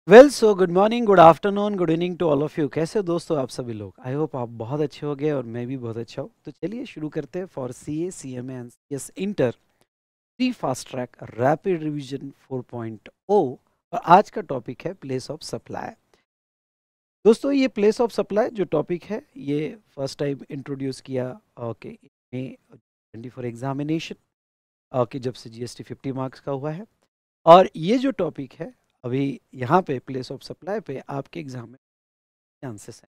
So good morning, good afternoon, good evening to all of you. कैसे हो दोस्तों आप सभी लोग? आई होप आप बहुत अच्छे हो गए और मैं भी बहुत अच्छा हूँ। तो चलिए शुरू करते हैं for C A C M and S inter pre fast track rapid revision 4.0। और आज का टॉपिक है प्लेस ऑफ सप्लाई। दोस्तों ये प्लेस ऑफ सप्लाई जो टॉपिक है ये फर्स्ट टाइम इंट्रोड्यूस किया ओके फॉर एग्जामिनेशन ओके जब से जीएसटी 50 मार्क्स का हुआ है। और ये जो टॉपिक है अभी यहाँ पे प्लेस ऑफ सप्लाई पे आपके एग्जाम में चांसेस हैं।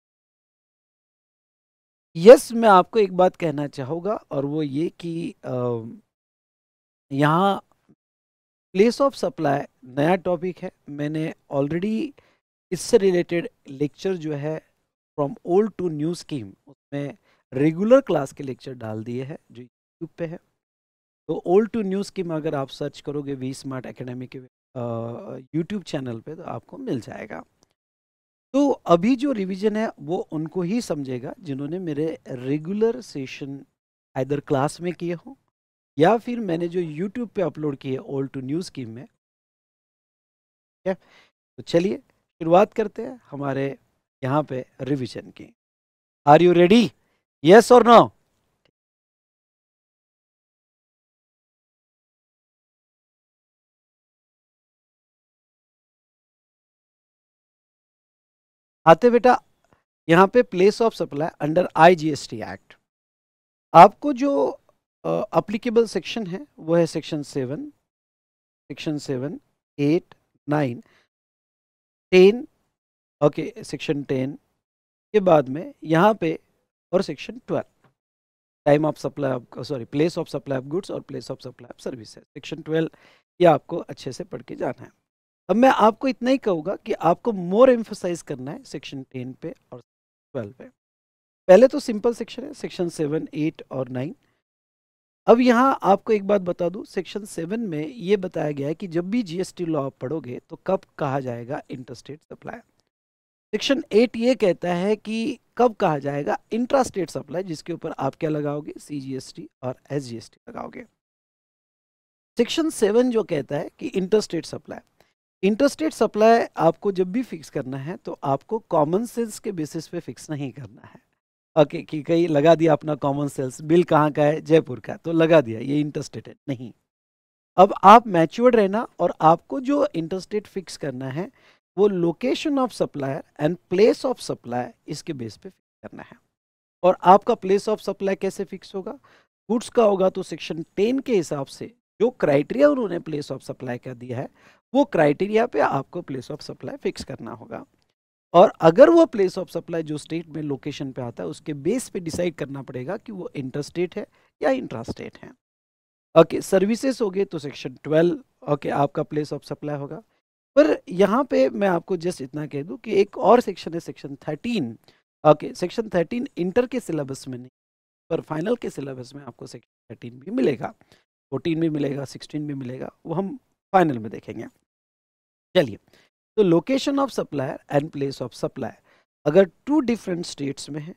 यस, मैं आपको एक बात कहना चाहूँगा और वो ये कि यहाँ प्लेस ऑफ सप्लाई नया टॉपिक है। मैंने ऑलरेडी इससे रिलेटेड लेक्चर जो है from old to new scheme उसमें रेगुलर क्लास के लेक्चर डाल दिए हैं जो यूट्यूब पे है। तो ओल्ड टू न्यू स्कीम अगर आप सर्च करोगे वी स्मार्ट एकेडमी के यूट्यूब चैनल पे तो आपको मिल जाएगा। तो अभी जो रिवीजन है वो उनको ही समझेगा जिन्होंने मेरे रेगुलर सेशन आइदर क्लास में किए हो या फिर मैंने जो यूट्यूब पे अपलोड किए ओल्ड टू न्यू स्कीम में। ठीक है, तो चलिए शुरुआत करते हैं हमारे यहाँ पे रिवीजन की। Are you ready? यस और नो? आते बेटा, यहाँ पे place of supply under IGST act आपको जो अप्लीकेबल सेक्शन है वो है सेक्शन 7, 8, 9, 10। ओके, सेक्शन 10 के बाद में यहाँ पे और section 12 time of supply of sorry place of supply of goods और place of supply of services. Section 12 ये आपको अच्छे से पढ़ के जाना है। अब मैं आपको इतना ही कहूँगा कि आपको मोर एम्फोसाइज करना है सेक्शन 10 पे और 12 पे। पहले तो सिंपल सेक्शन है सेक्शन 7, 8 और 9। अब यहाँ आपको एक बात बता दूं, सेक्शन 7 में ये बताया गया है कि जब भी जीएसटी लॉ आप पढ़ोगे तो कब कहा जाएगा इंटरस्टेट सप्लाई। सेक्शन 8 ये कहता है कि कब कहा जाएगा इंट्रास्टेट सप्लाई, जिसके ऊपर आप क्या लगाओगे, सीजीएसटी और एसजीएसटी लगाओगे। सेक्शन 7 जो कहता है कि इंटरस्टेट सप्लाई आपको जब भी फिक्स करना है तो आपको कॉमन सेंस के बेसिस पे फिक्स नहीं करना है। ओके, कि कहीं लगा दिया अपना कॉमन सेंस, बिल कहाँ का है, जयपुर का, तो लगा दिया ये इंटरस्टेट है, नहीं। अब आप मैच्योर्ड रहना और आपको जो इंटरस्टेट फिक्स करना है वो location of supplier and place of supply इसके बेस पे फिक्स करना है। और आपका प्लेस ऑफ सप्लाई कैसे फिक्स होगा? गुड्स का होगा तो सेक्शन 10 के हिसाब से जो क्राइटेरिया उन्होंने प्लेस ऑफ सप्लाई का दिया है वो क्राइटेरिया पे आपको प्लेस ऑफ सप्लाई फिक्स करना होगा। और अगर वो प्लेस ऑफ सप्लाई जो स्टेट में लोकेशन पे आता है उसके बेस पे डिसाइड करना पड़ेगा कि वो इंटरस्टेट है या इंट्रास्टेट है। ओके, सर्विसेज हो गए तो सेक्शन 12 ओके आपका प्लेस ऑफ सप्लाई होगा। पर यहाँ पे मैं आपको जस्ट इतना कह दूं कि एक और सेक्शन है सेक्शन 13। ओके, सेक्शन 13 इंटर के सिलेबस में नहीं पर फाइनल के सिलेबस में आपको सेक्शन 13 भी मिलेगा, 14 भी मिलेगा, 16 भी मिलेगा, वो हम फाइनल में देखेंगे। चलिए, तो location of supplier and place of supply अगर टू डिफरेंट स्टेट्स में है,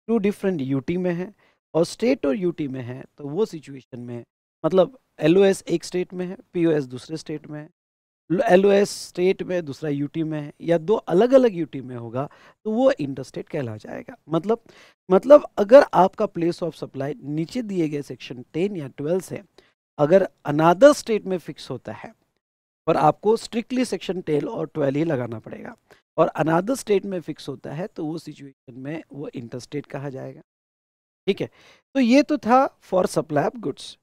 टू डिफरेंट यूटी में है और स्टेट और यूटी में है तो वो सिचुएशन में मतलब एलओएस एक स्टेट में है, पीओएस दूसरे स्टेट में है, एलओएस स्टेट में दूसरा यूटी में है या दो अलग अलग यूटी में होगा तो वो इंटरस्टेट कहला जाएगा। मतलब अगर आपका प्लेस ऑफ सप्लाई नीचे दिए गए सेक्शन 10 या 12 से अगर अनादर स्टेट में फिक्स होता है पर आपको स्ट्रिक्टली सेक्शन 10 और 12 ही लगाना पड़ेगा और अनादर स्टेट में फिक्स होता है तो वो सिचुएशन में वो इंटरस्टेट कहा जाएगा। ठीक है, तो ये तो था for supply of goods.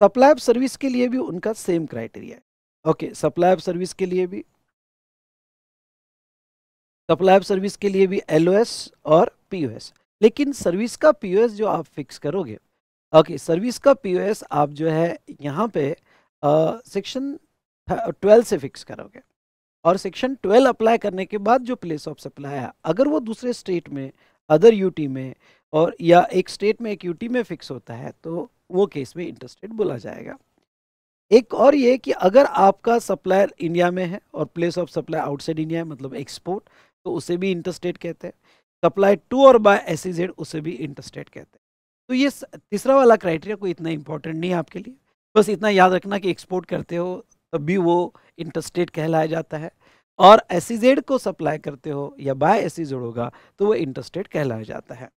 Supply of service के लिए भी उनका सेम क्राइटेरिया है। ओके, सप्लाई ऑफ सर्विस के लिए भी एलओएस और पीओएस। लेकिन सर्विस का पीओएस जो आप फिक्स करोगे, ओके सर्विस का पीओएस आप जो है यहाँ पे सेक्शन 12 से फिक्स करोगे और सेक्शन 12 अप्लाई करने के बाद जो प्लेस ऑफ सप्लाई है अगर वो दूसरे स्टेट में, अदर यूटी में और या एक स्टेट में एक यूटी में फिक्स होता है तो वो केस में इंटरस्टेट बोला जाएगा। एक और ये कि अगर आपका सप्लायर इंडिया में है और place of supply outside India है मतलब एक्सपोर्ट, तो उसे भी इंटरस्टेट कहते हैं। सप्लाई टू और बाय एसईजेड उसे भी इंटरस्टेट कहते हैं। तो ये तीसरा वाला क्राइटेरिया कोई इतना इंपॉर्टेंट नहीं है आपके लिए, बस इतना याद रखना कि एक्सपोर्ट करते हो तब भी वो इंटरस्टेट कहलाया जाता है और एसईजेड को सप्लाई करते हो या बाय एसईजेड होगा तो वो इंटरस्टेट कहलाया जाता है।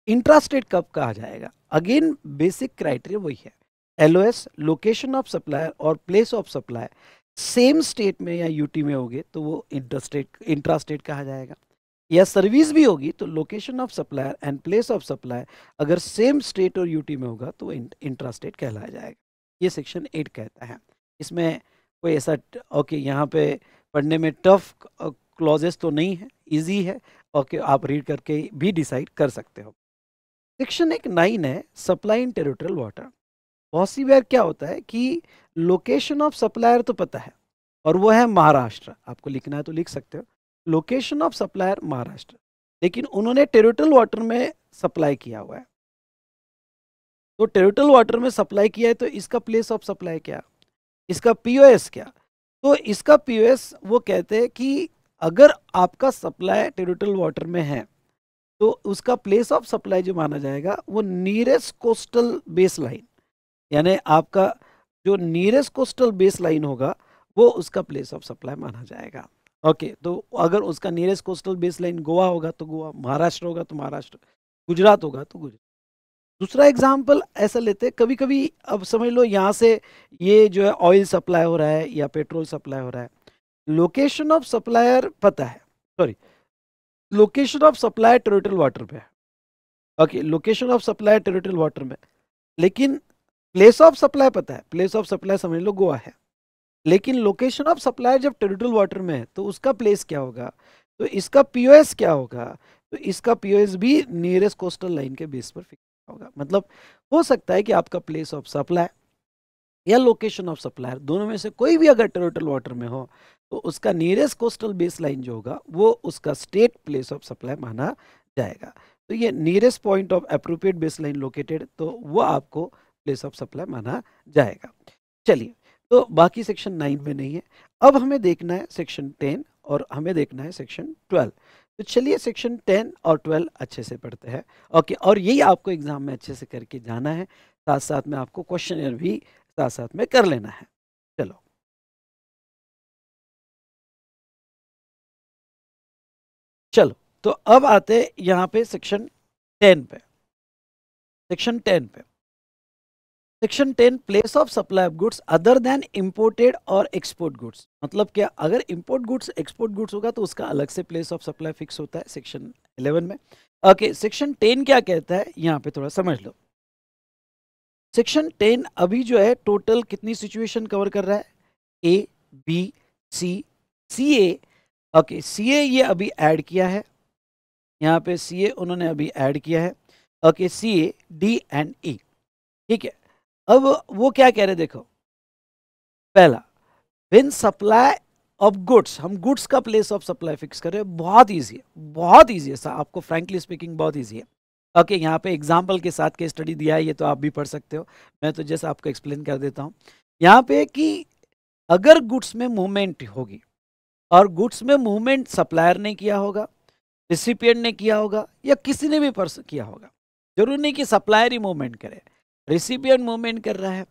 इंट्रास्टेट कब कहा जाएगा? अगेन बेसिक क्राइटेरिया वही है, एलओएस, लोकेशन ऑफ सप्लायर और place of supply same state में या यूटी में होगे तो वो इंट्रास्टेट कहा जाएगा। या सर्विस भी होगी तो location of supplier and place of supply अगर सेम स्टेट और यूटी में होगा तो इंट्रास्टेट कहलाया जाएगा। ये सेक्शन 8 कहता है। इसमें कोई ऐसा ओके यहाँ पे पढ़ने में टफ क्लॉजेस तो नहीं है, इजी है। ओके, आप रीड करके भी डिसाइड कर सकते हो। सेक्शन एक 9 है, सप्लाई इन टेरिटोरियल वाटर। बहुत सी बार क्या होता है कि लोकेशन ऑफ सप्लायर तो पता है और वो है महाराष्ट्र, आपको लिखना है तो लिख सकते हो, लोकेशन ऑफ सप्लायर महाराष्ट्र, लेकिन उन्होंने टेरिटोरियल वाटर में सप्लाई किया हुआ है। तो टेरिटोरियल वाटर में सप्लाई किया है तो इसका प्लेस ऑफ सप्लाई क्या, इसका पीओएस क्या? तो इसका पीओएस वो कहते हैं कि अगर आपका सप्लाई टेरिटोरियल वाटर में है तो उसका प्लेस ऑफ सप्लाई जो माना जाएगा वो नियरेस्ट कोस्टल बेस लाइन, यानी आपका जो नियरेस्ट कोस्टल बेस लाइन होगा वो उसका प्लेस ऑफ सप्लाई माना जाएगा। ओके, तो अगर उसका nearest coastal base line Goa होगा तो गोवा, महाराष्ट्र होगा तो महाराष्ट्र, गुजरात होगा तो गुजरात। दूसरा एग्जाम्पल ऐसा लेते हैं, कभी कभी अब समझ लो यहाँ से ये जो है ऑयल सप्लाई हो रहा है या पेट्रोल सप्लाई हो रहा है, लोकेशन ऑफ सप्लायर पता है, sorry location of supply territorial water पे है। Okay, location of supply territorial water में, लेकिन प्लेस ऑफ सप्लाई पता है, प्लेस ऑफ सप्लाई समझ लो गोवा है, लेकिन लोकेशन ऑफ सप्लाई जब टेरिटोरियल वाटर में है तो उसका प्लेस क्या होगा, तो इसका पीओएस क्या होगा, तो इसका पीओएस भी नियरेस्ट कोस्टल लाइन के बेस पर फिक्स होगा। मतलब हो सकता है कि आपका प्लेस ऑफ सप्लाई या लोकेशन ऑफ सप्लाई दोनों में से कोई भी अगर टेरिटोरियल वाटर में हो तो उसका नियरेस्ट कोस्टल बेस लाइन जो होगा वो उसका स्टेट प्लेस ऑफ सप्लाई माना जाएगा। तो ये nearest point of appropriate base line located, तो वो आपको प्लेस ऑफ सप्लाई माना जाएगा। चलिए, तो बाकी सेक्शन 9 में नहीं है। अब हमें देखना है सेक्शन 10 और हमें देखना है सेक्शन 12। तो चलिए सेक्शन 10 और 12 अच्छे से पढ़ते हैं। ओके, और यही आपको एग्जाम में अच्छे से करके जाना है, साथ साथ में आपको क्वेश्चन भी साथ साथ में कर लेना है। चलो, चलो तो अब आते हैं यहाँ पे सेक्शन 10 पे। सेक्शन 10 पे, section 10 place of supply of goods other than imported और एक्सपोर्ट गुड्स। मतलब क्या, अगर इंपोर्ट गुड्स एक्सपोर्ट गुड्स होगा तो उसका अलग से प्लेस ऑफ सप्लाई फिक्स होता है सेक्शन 11 में। ओके, सेक्शन 10 क्या कहता है यहाँ पे थोड़ा समझ लो। सेक्शन 10 अभी जो है टोटल कितनी सिचुएशन कवर कर रहा है, A B C C A. Okay, C ए ये अभी ऐड किया है, यहाँ पे सी ए उन्होंने अभी ऐड किया है। Okay, C A D and E, ठीक है। अब वो क्या कह रहे हैं देखो, पहला व्हेन सप्लाई ऑफ गुड्स, हम गुड्स का प्लेस ऑफ सप्लाई फिक्स कर रहे हैं, बहुत इजी है, बहुत इजी है, आपको फ्रैंकली स्पीकिंग बहुत इजी है। ओके, यहाँ पे एग्जाम्पल के साथ के स्टडी दिया है, ये तो आप भी पढ़ सकते हो, मैं तो जैसे आपको एक्सप्लेन कर देता हूँ यहाँ पे कि अगर गुड्स में मूवमेंट होगी और गुड्स में मूवमेंट सप्लायर ने किया होगा, रिसिपिएंट ने किया होगा या किसी ने भी पर्सन किया होगा, जरूरी नहीं कि सप्लायर ही मूवमेंट करे, रिसिपिएंट मूवमेंट कर रहा है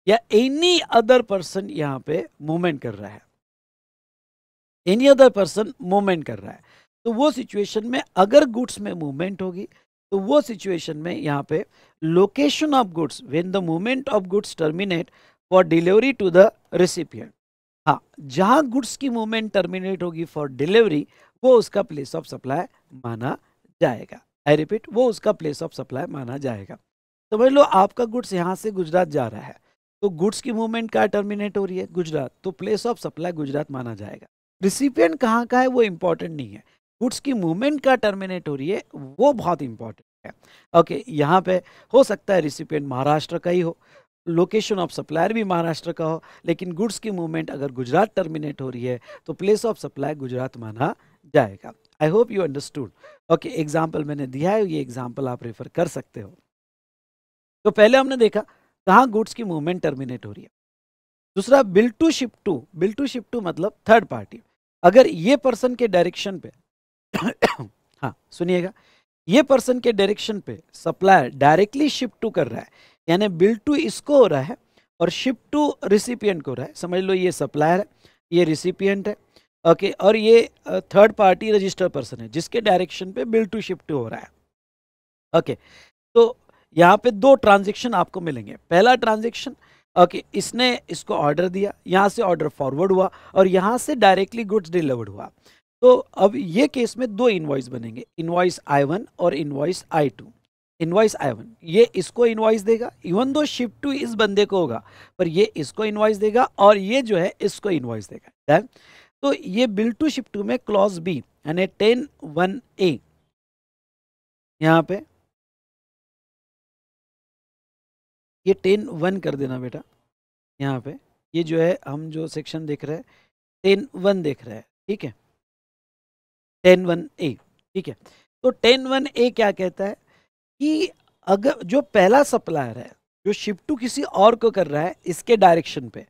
या एनी अदर पर्सन यहाँ पे मूवमेंट कर रहा है, एनी अदर पर्सन मूवमेंट कर रहा है, तो वो सिचुएशन में अगर गुड्स में मूवमेंट होगी तो वो सिचुएशन में यहाँ पे location of goods when the movement of goods terminate for delivery to the recipient. हाँ, जहाँ गुड्स की मूवमेंट टर्मिनेट होगी फॉर डिलीवरी वो उसका प्लेस ऑफ सप्लाई माना जाएगा। आई रिपीट, वो उसका प्लेस ऑफ सप्लाई माना जाएगा। समझ लो आपका गुड्स यहाँ से गुजरात जा रहा है तो गुड्स की मूवमेंट कहाँ टर्मिनेट हो रही है, गुजरात, तो प्लेस ऑफ सप्लाई गुजरात माना जाएगा। रिसिपिएंट कहाँ का है वो इंपॉर्टेंट नहीं है, गुड्स की मूवमेंट का टर्मिनेट हो रही है वो बहुत इंपॉर्टेंट है। ओके, यहाँ पे हो सकता है रिसिपिएंट महाराष्ट्र का ही हो, लोकेशन ऑफ सप्लायर भी महाराष्ट्र का हो, लेकिन गुड्स की मूवमेंट अगर गुजरात टर्मिनेट हो रही है तो प्लेस ऑफ सप्लाई गुजरात माना जाएगा। I hope you understood. Okay, example मैंने दिया है, ये एग्जाम्पल आप रेफर कर सकते हो। तो पहले हमने देखा कहाँ गुड्स की मूवमेंट टर्मिनेट हो रही है। दूसरा bill to ship to, bill to ship to मतलब थर्ड पार्टी, अगर ये पर्सन के डायरेक्शन पे हाँ सुनिएगा, ये पर्सन के डायरेक्शन पे सप्लायर डायरेक्टली शिप टू कर रहा है, यानी बिल टू इसको हो रहा है और शिप टू रिसिपिएंट को हो रहा है। समझ लो ये सप्लायर है, ये रिसिपिएंट है, ओके, और ये थर्ड पार्टी रजिस्टर पर्सन है जिसके डायरेक्शन पे बिल टू शिप टू हो रहा है। ओके, तो यहाँ पे दो ट्रांजेक्शन आपको मिलेंगे। पहला ट्रांजेक्शन, ओके, इसने इसको ऑर्डर दिया, यहाँ से ऑर्डर फॉरवर्ड हुआ और यहाँ से डायरेक्टली गुड्स डिलीवर्ड हुआ। तो अब ये केस में दो इनवॉइस बनेंगे, इनवॉइस I1 और इनवॉइस I2। इनवॉइस I1 ये इसको इनवॉइस देगा, इवन दो शिप टू इस बंदे को होगा, पर ये इसको इनवॉइस देगा और ये जो है इसको इनवॉइस देगा। डन। तो ये बिल टू शिप टू में क्लॉज बी यानी 10(1)(a यहाँ पे ये 10(1) कर देना बेटा। यहाँ पे ये जो है हम जो सेक्शन देख रहे हैं 10(1) देख रहे हैं, ठीक है, 10(1)(a, ठीक है। तो 10(1)(a क्या कहता है कि अगर जो पहला सप्लायर है जो शिप टू किसी और को कर रहा है इसके डायरेक्शन पे,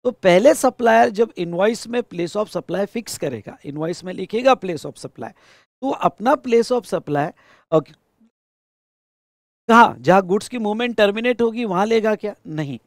तो पहले सप्लायर जब इनवॉइस में प्लेस ऑफ सप्लाई फिक्स करेगा, इनवॉइस में लिखेगा प्लेस ऑफ सप्लाई, तो अपना प्लेस ऑफ सप्लाई कहाँ, जहाँ गुड्स की मूवमेंट टर्मिनेट होगी वहां लेगा क्या? नहीं,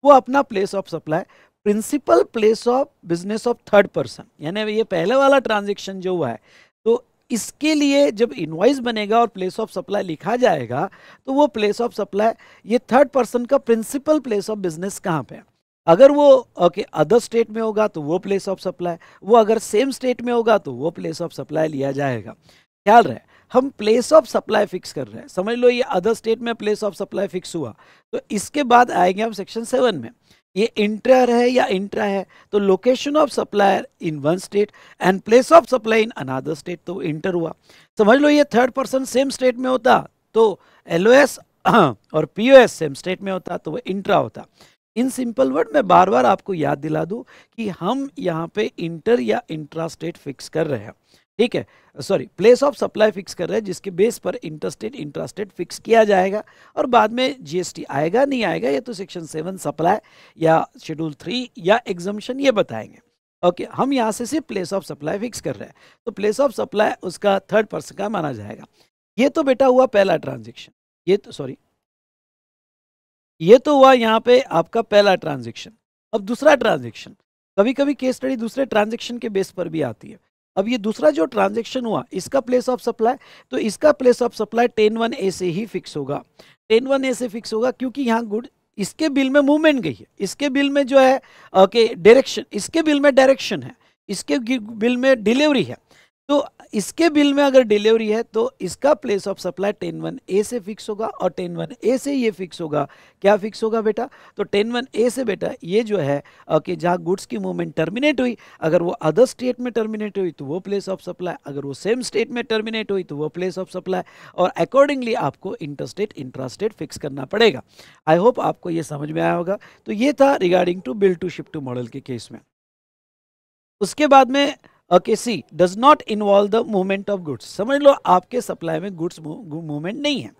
वो अपना place of supply principal place of business of third person, यानी ये पहले वाला ट्रांजेक्शन जो हुआ है, तो इसके लिए जब इनवॉइस बनेगा और प्लेस ऑफ सप्लाई लिखा जाएगा, तो वो प्लेस ऑफ सप्लाई ये थर्ड पर्सन का प्रिंसिपल प्लेस ऑफ बिजनेस कहाँ पे है। अगर वो ओके अदर स्टेट में होगा तो वो प्लेस ऑफ सप्लाई, वो अगर सेम स्टेट में होगा तो वो प्लेस ऑफ सप्लाई लिया जाएगा। ख्याल रहे हम प्लेस ऑफ सप्लाई फिक्स कर रहे हैं, समझ लो ये अदर स्टेट में प्लेस ऑफ सप्लाई फिक्स हुआ, तो इसके बाद आएंगे हम सेक्शन 7 में, ये इंटर है या इंट्रा है, तो location of supplier in one state and place of supply in another state, तो इंटर हुआ। समझ लो ये थर्ड पर्सन सेम स्टेट में होता तो LOS और POS सेम स्टेट में होता तो वो इंट्रा होता। इन सिंपल वर्ड में बार बार आपको याद दिला दूं कि हम यहाँ पे इंटर या इंट्रा स्टेट फिक्स कर रहे हैं, ठीक है, sorry place of supply fix कर रहे हैं जिसके बेस पर इंटरस्टेट इंट्रास्टेट फिक्स किया जाएगा और बाद में GST आएगा नहीं आएगा ये तो सेक्शन 7 सप्लाई या शेड्यूल 3 या एग्जम्पशन ये बताएंगे। ओके, हम यहाँ से सिर्फ प्लेस ऑफ सप्लाई फिक्स कर रहे हैं, तो प्लेस ऑफ सप्लाई उसका थर्ड पर्सन का माना जाएगा। ये तो बेटा हुआ पहला ट्रांजेक्शन, ये तो सॉरी ये तो हुआ यहाँ पे आपका पहला ट्रांजेक्शन। अब दूसरा ट्रांजेक्शन, कभी कभी केस स्टडी दूसरे ट्रांजेक्शन के बेस पर भी आती है। अब ये दूसरा जो ट्रांजेक्शन हुआ इसका प्लेस ऑफ सप्लाई, तो इसका प्लेस ऑफ सप्लाई 10(1)(a से ही फिक्स होगा। 10(1)(a से फिक्स होगा क्योंकि यहाँ गुड इसके बिल में मूवमेंट गई है, इसके बिल में जो है ओके डायरेक्शन, इसके बिल में डायरेक्शन है, इसके बिल में डिलीवरी है, तो इसके बिल में अगर डिलीवरी है तो इसका प्लेस ऑफ सप्लाई 10(1)(a से फिक्स होगा और 10(1)(a से ये फिक्स होगा। क्या फिक्स होगा बेटा? तो 10(1)(a से बेटा ये जो है ओके जहाँ गुड्स की मूवमेंट टर्मिनेट हुई, अगर वो अदर स्टेट में टर्मिनेट हुई तो वो प्लेस ऑफ सप्लाई, अगर वो सेम स्टेट में टर्मिनेट हुई तो वो प्लेस ऑफ सप्लाई, और अकॉर्डिंगली आपको इंटरस्टेट इंट्रास्टेट फिक्स करना पड़ेगा। आई होप आपको ये समझ में आया होगा। तो ये था regarding to bill to ship to model के केस में। उसके बाद में okay C does not involve the movement of goods, समझ लो आपके सप्लाई में गुड्स मूवमेंट नहीं है।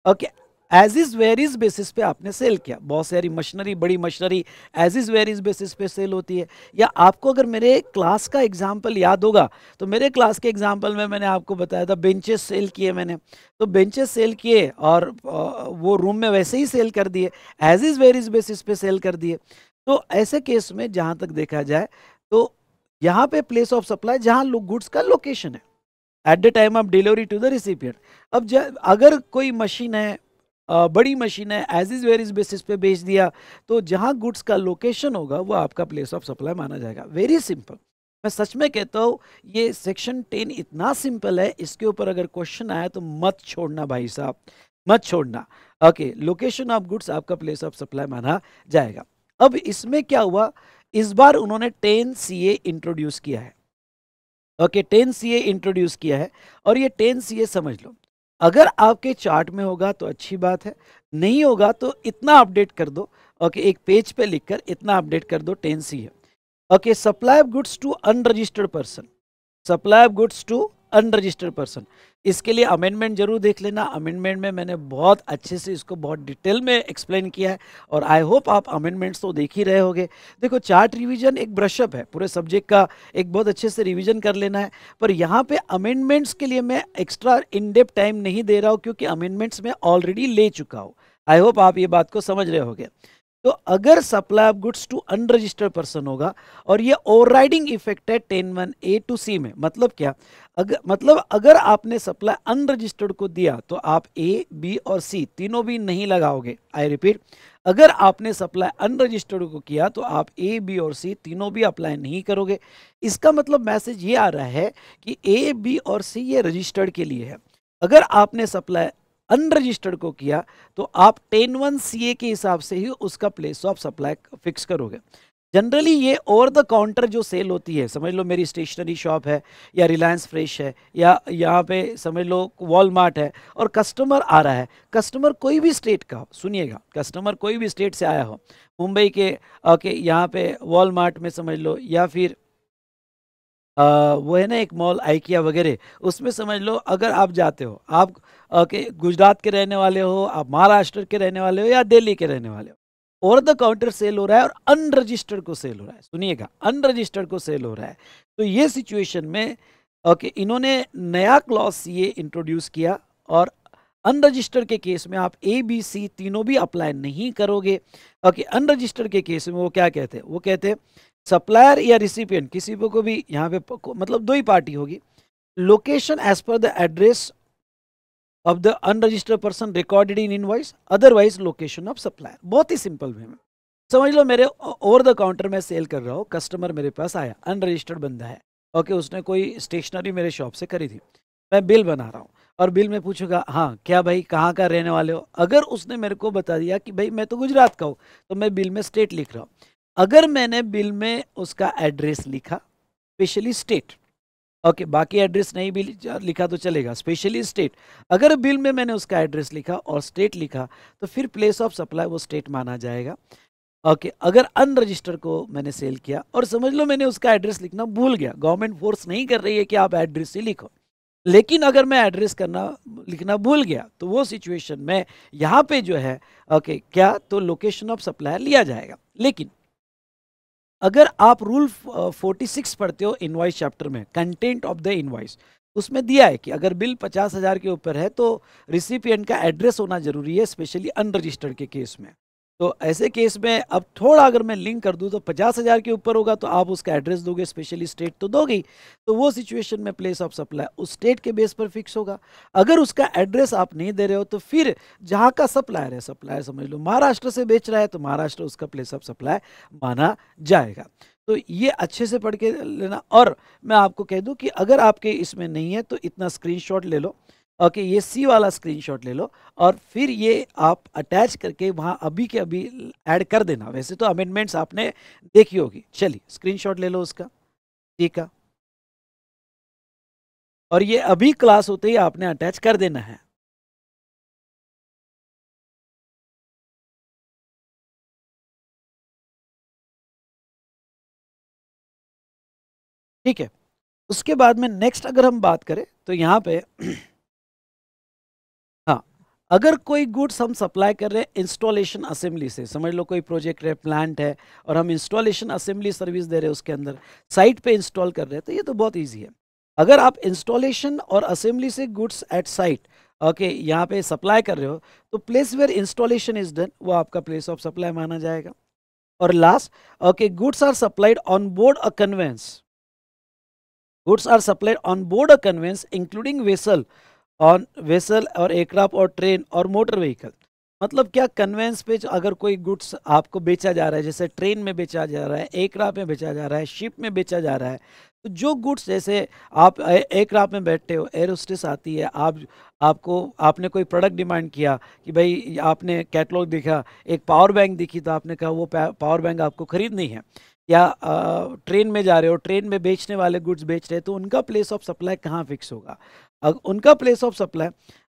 Okay, as is where is basis पे आपने सेल किया, बहुत सारी मशीनरी, बड़ी machinery as is where is basis पे सेल होती है। या आपको अगर मेरे क्लास का एग्जाम्पल याद होगा तो मेरे क्लास के एग्जाम्पल में मैंने आपको बताया था बेंचेस सेल किए मैंने, तो बेंचेस सेल किए और वो रूम में वैसे ही सेल कर दिए, एज इज वेरीज बेसिस पे सेल कर दिए। तो ऐसे केस में जहाँ तक देखा जाए तो यहाँ पे प्लेस ऑफ सप्लाई जहाँ गुड्स का लोकेशन है at the time of delivery to the recipient. अब अगर कोई मशीन है बड़ी मशीन है एज इज वेरीज बेसिस पे बेच दिया, तो जहाँ गुड्स का लोकेशन होगा वो आपका प्लेस ऑफ सप्लाई माना जाएगा। वेरी सिंपल, मैं सच में कहता हूँ ये सेक्शन 10 इतना सिंपल है, इसके ऊपर अगर क्वेश्चन आया तो मत छोड़ना भाई साहब, मत छोड़ना। ओके, लोकेशन ऑफ गुड्स आपका प्लेस ऑफ सप्लाई माना जाएगा। अब इसमें क्या हुआ, इस बार उन्होंने 10CA इंट्रोड्यूस किया है। ओके, 10CA इंट्रोड्यूस किया है और ये 10CA समझ लो, अगर आपके चार्ट में होगा तो अच्छी बात है, नहीं होगा तो इतना अपडेट कर दो। ओके, एक पेज पे लिखकर इतना अपडेट कर दो 10CA। Okay, supply of goods to unregistered person, supply of goods to unregistered person, इसके लिए अमेंडमेंट जरूर देख लेना। अमेंडमेंट में मैंने बहुत अच्छे से इसको बहुत डिटेल में एक्सप्लेन किया है और आई होप आप अमेंडमेंट्स तो देख ही रहे होगे। देखो, चार्ट रिवीजन एक ब्रशअप है, पूरे सब्जेक्ट का एक बहुत अच्छे से रिवीजन कर लेना है, पर यहाँ पे अमेंडमेंट्स के लिए मैं एक्स्ट्रा इन डेप्थ टाइम नहीं दे रहा हूँ क्योंकि अमेंडमेंट्स में ऑलरेडी ले चुका हूँ। आई होप आप ये बात को समझ रहे होगे। तो अगर supply of goods to unregistered person होगा और ये ओवरराइडिंग इफेक्ट है 10(1)(a) टू सी में, मतलब क्या, अगर आपने सप्लाई अनरजिस्टर्ड को दिया तो आप ए, बी और सी तीनों भी नहीं लगाओगे। आई रिपीट, अगर आपने सप्लाई अनरजिस्टर्ड को किया तो आप ए, बी और सी तीनों भी अप्लाई नहीं करोगे। इसका मतलब मैसेज ये आ रहा है कि ए, बी और सी ये रजिस्टर्ड के लिए है। अगर आपने सप्लाई अनरजिस्टर्ड को किया तो आप 10(1)(ca) के हिसाब से ही उसका प्लेस ऑफ सप्लाई फिक्स करोगे। जनरली ये ओवर द काउंटर जो सेल होती है, समझ लो मेरी स्टेशनरी शॉप है या रिलायंस फ्रेश है या यहाँ पे समझ लो वॉलमार्ट है और कस्टमर आ रहा है, कस्टमर कोई भी स्टेट का हो, सुनिएगा, कस्टमर कोई भी स्टेट से आया हो, मुंबई के ओके यहाँ पे वॉलमार्ट में समझ लो, या फिर वो है ना एक मॉल आइकिया वगैरह, उसमें समझ लो अगर आप जाते हो, आप ओके गुजरात के रहने वाले हो, आप महाराष्ट्र के रहने वाले हो या दिल्ली के रहने वाले हो, ओवर द काउंटर सेल हो रहा है और अनरजिस्टर्ड को सेल हो रहा है, सुनिएगा, अनरजिस्टर्ड को सेल हो रहा है। तो ये सिचुएशन में ओके इन्होंने नया क्लॉज ये इंट्रोड्यूस किया और अनरजिस्टर्ड के केस में आप ए, बी, सी तीनों भी अप्लाई नहीं करोगे। ओके अनरजिस्टर्ड के केस में वो क्या कहते हैं, वो कहते हैं सप्लायर या रिसिपिएंट किसी को भी यहाँ पे मतलब दो ही पार्टी होगी, location as per the address of the unregistered person recorded in invoice, otherwise location of supplier. बहुत ही सिंपल वे में समझ लो, मेरे ओवर द काउंटर में सेल कर रहा हूँ, कस्टमर मेरे पास आया, अनरजिस्टर्ड बंदा है, ओके उसने कोई स्टेशनरी मेरे शॉप से खरीदी, मैं बिल बना रहा हूँ और बिल में पूछूंगा हाँ क्या भाई कहाँ का रहने वाले हो, अगर उसने मेरे को बता दिया कि भाई मैं तो गुजरात का हूँ तो मैं बिल में स्टेट लिख रहा हूँ। अगर मैंने बिल में उसका एड्रेस लिखा स्पेशली स्टेट, ओके बाकी एड्रेस नहीं भी लिखा तो चलेगा, स्पेशली स्टेट, अगर बिल में मैंने उसका एड्रेस लिखा और स्टेट लिखा तो फिर प्लेस ऑफ सप्लाई वो स्टेट माना जाएगा। ओके अगर अनरजिस्टर्ड को मैंने सेल किया और समझ लो मैंने उसका एड्रेस लिखना भूल गया, गवर्नमेंट फोर्स नहीं कर रही है कि आप एड्रेस ही लिखो, लेकिन अगर मैं एड्रेस लिखना भूल गया तो वो सिचुएशन में यहाँ पे जो है ओके क्या तो लोकेशन ऑफ सप्लायर लिया जाएगा। लेकिन अगर आप रूल 46 पढ़ते हो इनवॉइस चैप्टर में, कंटेंट ऑफ द इनवॉइस, उसमें दिया है कि अगर बिल 50,000 के ऊपर है तो रिसिपिएंट का एड्रेस होना जरूरी है, स्पेशली अनरजिस्टर्ड के केस में। तो ऐसे केस में अब थोड़ा अगर मैं लिंक कर दूं तो 50,000 के ऊपर होगा तो आप उसका एड्रेस दोगे, स्पेशली स्टेट तो दोगे ही, तो वो सिचुएशन में प्लेस ऑफ सप्लाई उस स्टेट के बेस पर फिक्स होगा। अगर उसका एड्रेस आप नहीं दे रहे हो तो फिर जहाँ का सप्लायर है, सप्लायर समझ लो महाराष्ट्र से बेच रहा है तो महाराष्ट्र उसका प्लेस ऑफ सप्लाई माना जाएगा। तो ये अच्छे से पढ़ के लेना। और मैं आपको कह दूं कि अगर आपके इसमें नहीं है तो इतना स्क्रीनशॉट ले लो, ओके ये सी वाला स्क्रीनशॉट ले लो और फिर ये आप अटैच करके वहाँ अभी के अभी ऐड कर देना। वैसे तो अमेंडमेंट्स आपने देखी होगी, चलिए स्क्रीनशॉट ले लो उसका, ठीक है, और ये अभी क्लास होते ही आपने अटैच कर देना है। ठीक है, उसके बाद में नेक्स्ट अगर हम बात करें तो यहाँ पे हाँ, अगर कोई गुड्स हम सप्लाई कर रहे हैं इंस्टॉलेशन असेंबली से, समझ लो कोई प्रोजेक्ट है, प्लांट है और हम इंस्टॉलेशन असेंबली सर्विस दे रहे हैं, उसके अंदर साइट पे इंस्टॉल कर रहे हैं, तो ये तो बहुत इजी है। अगर आप इंस्टॉलेशन और असेंबली से गुड्स एट साइट ओके यहाँ पे सप्लाई कर रहे हो तो place where installation is done वो आपका प्लेस ऑफ सप्लाई माना जाएगा। और last okay goods are supplied on board a conveyance, goods are supplied on board a conveyance including vessel, on vessel और एयरक्राफ्ट और ट्रेन और मोटर व्हीकल। मतलब क्या, कन्वेंस पे अगर कोई गुड्स आपको बेचा जा रहा है, जैसे ट्रेन में बेचा जा रहा है, एयरक्राफ्ट में बेचा जा रहा है, शिप में बेचा जा रहा है, तो जो गुड्स जैसे आप एयरक्राफ्ट में बैठते हो, एयर होस्टेस आती है, आपने कोई प्रोडक्ट डिमांड किया कि भाई आपने कैटलॉग देखा, एक पावर बैंक दिखी तो आपने कहा वो पावर बैंक आपको खरीदनी है, या ट्रेन में जा रहे हो, ट्रेन में बेचने वाले गुड्स बेच रहे हैं, तो उनका प्लेस ऑफ सप्लाई कहाँ फिक्स होगा? उनका प्लेस ऑफ सप्लाई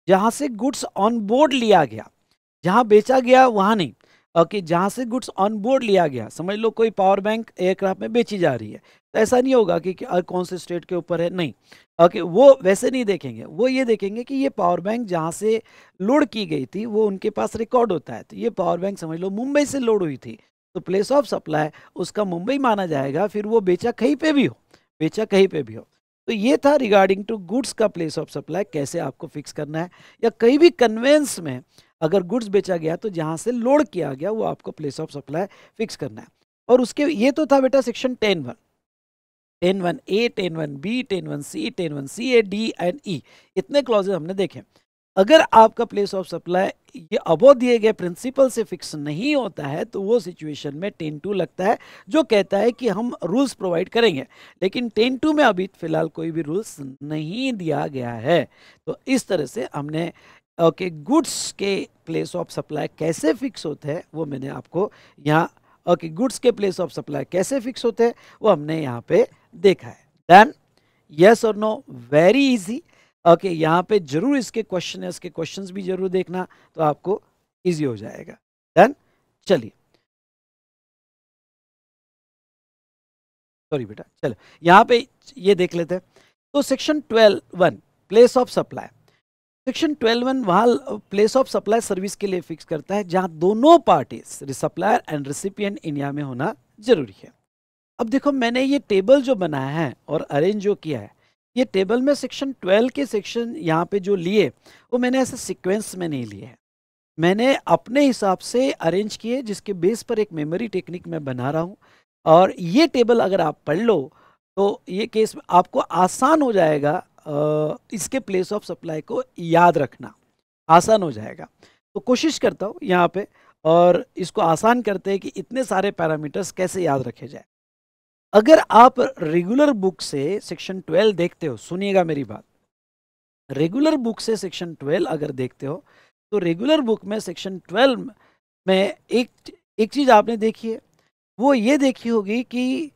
जहाँ से गुड्स ऑन बोर्ड लिया गया, जहाँ बेचा गया वहाँ नहीं, ओके जहाँ से गुड्स ऑन बोर्ड लिया गया, समझ लो कोई पावर बैंक एयरक्राफ्ट में बेची जा रही है, तो ऐसा नहीं होगा कि कौन से स्टेट के ऊपर है, नहीं, ओके वो वैसे नहीं देखेंगे, वो ये देखेंगे कि ये पावर बैंक जहाँ से लोड की गई थी वो उनके पास रिकॉर्ड होता है, तो ये पावर बैंक समझ लो मुंबई से लोड हुई थी तो प्लेस ऑफ सप्लाई उसका मुंबई माना जाएगा, फिर वो बेचा कहीं पे भी हो, बेचा कहीं पे भी हो। तो ये था रिगार्डिंग टू गुड्स का प्लेस ऑफ सप्लाई कैसे आपको फिक्स करना है, या कहीं भी कन्वेंस में अगर गुड्स बेचा गया तो जहाँ से लोड किया गया वो आपको प्लेस ऑफ सप्लाई फिक्स करना है। और उसके ये तो था बेटा section 10(1), 10(1)A, 10(1)B, 10(1)C, 10(1)CA, D and E, इतने क्लॉजेज हमने देखे। अगर आपका प्लेस ऑफ सप्लाई ये अबो दिए गए प्रिंसिपल से फिक्स नहीं होता है तो वो सिचुएशन में 10(2) लगता है, जो कहता है कि हम रूल्स प्रोवाइड करेंगे, लेकिन 10(2) में अभी फिलहाल कोई भी रूल्स नहीं दिया गया है। तो इस तरह से हमने ओके गुड्स के प्लेस ऑफ सप्लाई कैसे फिक्स होते हैं वो मैंने आपको यहाँ ओके गुड्स के प्लेस ऑफ सप्लाई कैसे फिक्स होते हैं वो हमने यहाँ पे देखा है। डन, यस और नो, वेरी इजी। ओके यहाँ पे जरूर इसके क्वेश्चन है, इसके क्वेश्चंस भी जरूर देखना तो आपको इजी हो जाएगा। डन, चलिए सॉरी बेटा, चलो यहाँ पे ये देख लेते हैं। तो section 12(1) place of supply, section 12(1) वहाँ प्लेस ऑफ सप्लाई सर्विस के लिए फिक्स करता है जहाँ दोनों parties supplier and recipient India में होना जरूरी है। अब देखो मैंने ये टेबल जो बनाया है और अरेंज जो किया है, ये टेबल में सेक्शन 12 के सेक्शन यहाँ पे जो लिए वो मैंने ऐसे सीक्वेंस में नहीं लिए हैं, मैंने अपने हिसाब से अरेंज किए जिसके बेस पर एक मेमोरी टेक्निक मैं बना रहा हूँ। और ये टेबल अगर आप पढ़ लो तो ये केस में आपको आसान हो जाएगा इसके प्लेस ऑफ सप्लाई को याद रखना आसान हो जाएगा। तो कोशिश करता हूँ यहाँ पे और इसको आसान करते हैं कि इतने सारे पैरामीटर्स कैसे याद रखे जाए। अगर आप रेगुलर बुक से सेक्शन 12 देखते हो, सुनिएगा मेरी बात, रेगुलर बुक से सेक्शन 12 अगर देखते हो तो रेगुलर बुक में सेक्शन 12 में एक चीज आपने देखी है, वो ये देखी होगी कि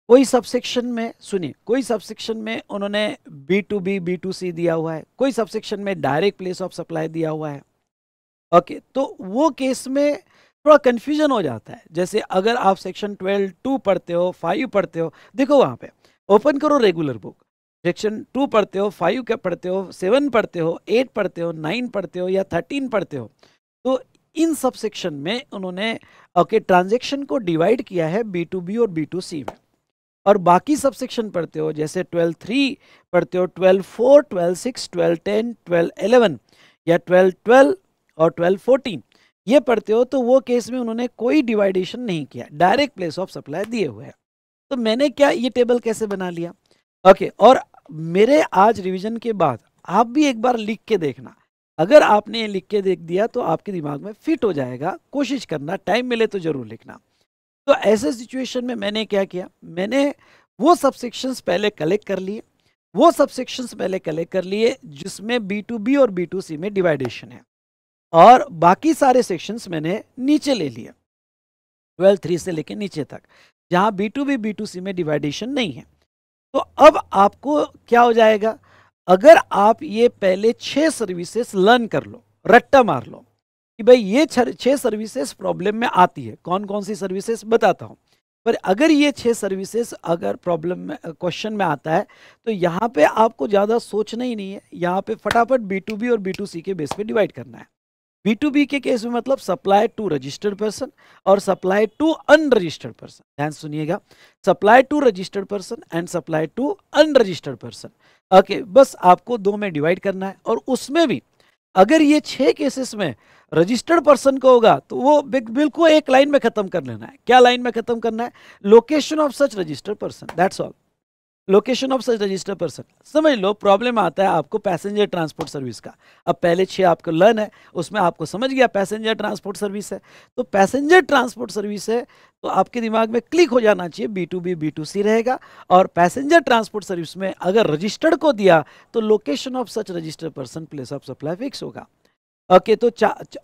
कोई सबसेक्शन में, सुनिए, कोई सबसेक्शन में उन्होंने B2B B2C दिया हुआ है, कोई सबसेक्शन में डायरेक्ट प्लेस ऑफ सप्लाई दिया हुआ है। ओके तो वो केस में थोड़ा कंफ्यूजन हो जाता है। जैसे अगर आप सेक्शन 12(2) पढ़ते हो, 5 पढ़ते हो, देखो वहाँ पे ओपन करो रेगुलर बुक, सेक्शन 2 पढ़ते हो, 5 क्या पढ़ते हो, 7 पढ़ते हो, 8 पढ़ते हो, 9 पढ़ते हो या 13 पढ़ते हो, तो इन सब सेक्शन में उन्होंने ओके ट्रांजेक्शन को डिवाइड किया है B2B और B2C में। और बाकी सब सेक्शन पढ़ते हो जैसे 12(3) पढ़ते हो, 12(4), 12(6), 12(10), 12(11) या 12(12) और 12(14) ये पढ़ते हो, तो वो केस में उन्होंने कोई डिवाइडेशन नहीं किया, डायरेक्ट प्लेस ऑफ सप्लाई दिए हुए हैं। तो मैंने क्या ये टेबल कैसे बना लिया, ओके और मेरे आज रिवीजन के बाद आप भी एक बार लिख के देखना, अगर आपने ये लिख के देख दिया तो आपके दिमाग में फिट हो जाएगा। कोशिश करना, टाइम मिले तो जरूर लिखना। तो ऐसे सिचुएशन में मैंने क्या किया, मैंने वो सबसेक्शंस पहले कलेक्ट कर लिए, वो सबसेक्शंस पहले कलेक्ट कर लिए जिसमें B2B और B2C में डिवाइडेशन है, और बाकी सारे सेक्शंस मैंने नीचे ले लिए 12(3) से लेके नीचे तक जहां B2B B2C में डिवाइडेशन नहीं है। तो अब आपको क्या हो जाएगा, अगर आप ये पहले 6 सर्विसेज लर्न कर लो, रट्टा मार लो कि भाई ये 6 सर्विसेज प्रॉब्लम में आती है, कौन कौन सी सर्विसेज बताता हूँ, पर अगर ये 6 सर्विसेज अगर प्रॉब्लम में क्वेश्चन में आता है तो यहाँ पे आपको ज़्यादा सोचना ही नहीं है, यहाँ पे फटाफट B2B और B2C के बेस पे डिवाइड करना है। B2B के केस में मतलब सप्लाई टू रजिस्टर्ड पर्सन और सप्लाई टू अनरजिस्टर्ड पर्सन, ध्यान सुनिएगा, supply to registered person and supply to unregistered person. Okay बस आपको 2 में डिवाइड करना है, और उसमें भी अगर ये 6 केसेस में रजिस्टर्ड पर्सन को होगा तो वो बिल्कुल एक लाइन में खत्म कर लेना है। क्या लाइन में खत्म करना है, location of such registered person, that's all, location of such registered person. समझ लो प्रॉब्लम आता है आपको पैसेंजर ट्रांसपोर्ट सर्विस का, अब पहले 6 आपको लर्न है, उसमें आपको समझ गया पैसेंजर ट्रांसपोर्ट सर्विस है, तो पैसेंजर ट्रांसपोर्ट सर्विस है तो आपके दिमाग में क्लिक हो जाना चाहिए B2B B2C रहेगा, और पैसेंजर ट्रांसपोर्ट सर्विस में अगर रजिस्टर्ड को दिया तो location of such registered person place of supply fix होगा। ओके तो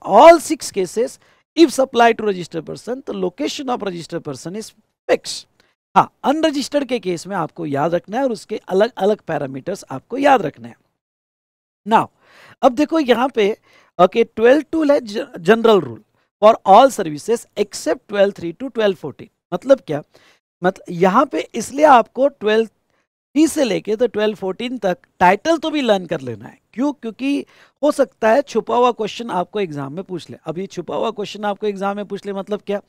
all 6 cases if supply to registered person तो location of registered person is fix. हाँ, अनरजिस्टर्ड के केस में आपको याद रखना है और उसके अलग अलग पैरामीटर्स आपको याद रखना है। नाउ अब देखो यहाँ पे ओके 12(2) है general rule for all services except 12(3) to 12(14). मतलब क्या, मतलब यहाँ पे इसलिए आपको 12(3) से लेके तो 12(14) तक टाइटल तो भी लर्न कर लेना है। क्यों, क्योंकि हो सकता है छुपा हुआ क्वेश्चन आपको एग्जाम में पूछ ले। अब ये छुपा हुआ क्वेश्चन आपको एग्जाम में पूछ ले मतलब क्या,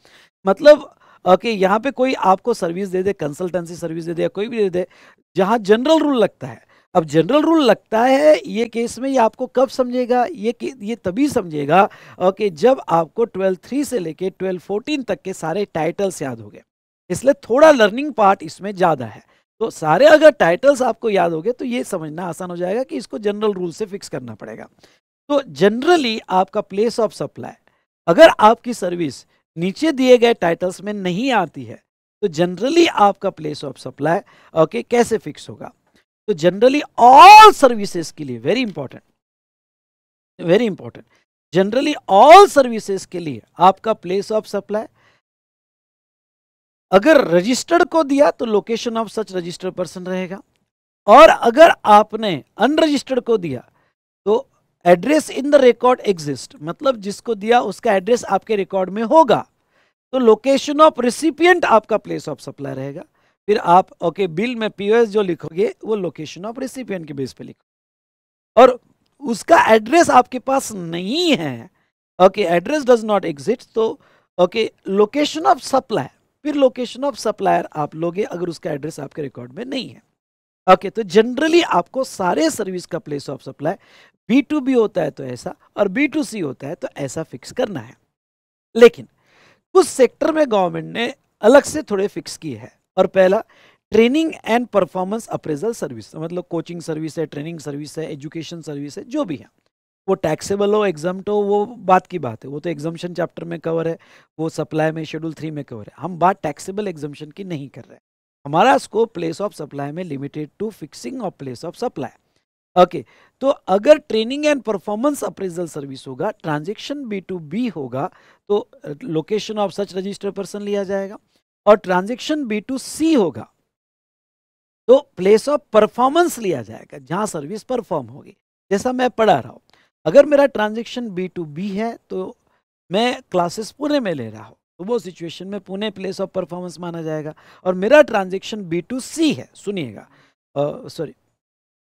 मतलब ओके यहाँ पे कोई आपको सर्विस दे दे, कंसल्टेंसी सर्विस दे दे या कोई भी दे दे, जहाँ जनरल रूल लगता है अब जनरल रूल लगता है ये केस में, ये आपको कब समझेगा, ये तभी समझेगा ओके जब आपको 12-3 से लेके 12-14 तक के सारे टाइटल्स याद हो गए। इसलिए थोड़ा लर्निंग पार्ट इसमें ज़्यादा है। तो सारे अगर टाइटल्स आपको याद हो गए तो ये समझना आसान हो जाएगा कि इसको जनरल रूल से फिक्स करना पड़ेगा। तो जनरली आपका प्लेस ऑफ सप्लाई, अगर आपकी सर्विस नीचे दिए गए टाइटल्स में नहीं आती है तो जनरली आपका प्लेस ऑफ सप्लाई ओके कैसे फिक्स होगा। तो जनरली ऑल सर्विसेज के लिए very important, very important, generally all services के लिए आपका प्लेस ऑफ सप्लाई अगर रजिस्टर्ड को दिया तो location of such registered person रहेगा, और अगर आपने अनरजिस्टर्ड को दिया तो address in the record exist, मतलब जिसको दिया उसका एड्रेस आपके रिकॉर्ड में होगा, तो लोकेशन ऑफ रिसिपिएंट आपका प्लेस ऑफ सप्लाई रहेगा। फिर आप ओके बिल में पीओएस जो लिखोगे वो लोकेशन ऑफ रिसिपिएंट के बेस पे लिखो, और उसका एड्रेस आपके पास नहीं है, okay address does not exist, तो ओके लोकेशन ऑफ सप्लाई, फिर लोकेशन ऑफ सप्लायर आप लोगे अगर उसका एड्रेस आपके रिकॉर्ड में नहीं है। ओके तो जनरली आपको सारे सर्विस का प्लेस ऑफ सप्लाई B2B होता है तो ऐसा, और B2C होता है तो ऐसा फिक्स करना है। लेकिन कुछ सेक्टर में गवर्नमेंट ने अलग से थोड़े फिक्स किए हैं, और पहला training and performance appraisal service, मतलब कोचिंग सर्विस है, ट्रेनिंग सर्विस है, एजुकेशन सर्विस है, जो भी है वो टैक्सेबल हो एग्जाम्प्ट हो वो बात की बात है, वो तो एग्जाम्पशन चैप्टर में कवर है, वो सप्लाई में शेड्यूल 3 में कवर है। हम बात टैक्सेबल एग्जाम्पशन की नहीं कर रहे हैं, हमारा स्कोप प्लेस ऑफ सप्लाई में limited to fixing of place of supply. Okay तो अगर training and performance appraisal service होगा, ट्रांजेक्शन B2B होगा तो location of such registered person लिया जाएगा, और ट्रांजेक्शन B2C होगा तो प्लेस ऑफ परफॉर्मेंस लिया जाएगा जहां सर्विस परफॉर्म होगी। जैसा मैं पढ़ा रहा हूं, अगर मेरा ट्रांजेक्शन B2B है तो मैं क्लासेस पुणे में ले रहा हूं तो वो सिचुएशन में पुणे प्लेस ऑफ परफॉर्मेंस माना जाएगा, और मेरा ट्रांजेक्शन B2C है, सुनिएगा सॉरी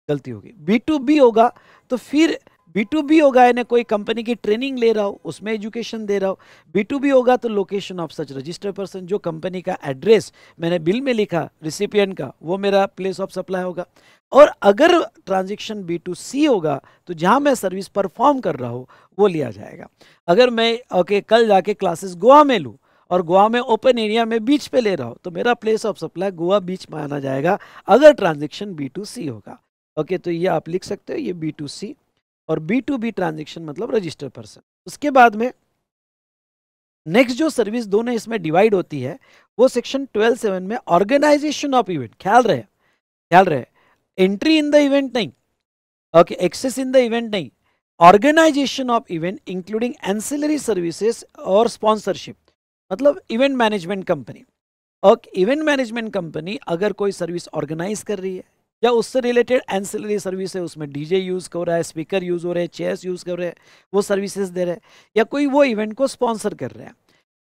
गलती होगी, B2B होगा तो फिर B2B होगा यानी कोई कंपनी की ट्रेनिंग ले रहा हो उसमें एजुकेशन दे रहा हो, B2B होगा तो location of such registered person, जो कंपनी का एड्रेस मैंने बिल में लिखा रिसिपिएंट का वो मेरा प्लेस ऑफ सप्लाई होगा। और अगर ट्रांजेक्शन B2C होगा तो जहां मैं सर्विस परफॉर्म कर रहा हूं वो लिया जाएगा। अगर मैं ओके कल जाके क्लासेस गोवा में लूँ और गोवा में ओपन एरिया में बीच पे ले रहा हूँ तो मेरा प्लेस ऑफ सप्लाई गोवा बीच माना जाएगा अगर ट्रांजेक्शन B2C होगा। ओके तो ये आप लिख सकते हो, ये B2C, और B2B ट्रांजेक्शन मतलब रजिस्टर्ड पर्सन। उसके बाद में नेक्स्ट जो सर्विस दोनों इसमें डिवाइड होती है वो सेक्शन 12(7) में ऑर्गेनाइजेशन ऑफ इवेंट, ख्याल रहे एंट्री इन द इवेंट नहीं, okay access in the event नहीं, organisation of event including ancillary services और स्पॉन्सरशिप, मतलब इवेंट मैनेजमेंट कंपनी। और इवेंट मैनेजमेंट कंपनी अगर कोई सर्विस ऑर्गेनाइज कर रही है या उससे रिलेटेड एंसिलरी सर्विस है, उसमें डीजे यूज कर रहा है, स्पीकर यूज हो रहे हैं, चेयर्स यूज कर रहे हैं, वो सर्विसेज दे रहे हैं, या कोई वो इवेंट को स्पॉन्सर कर रहे हैं।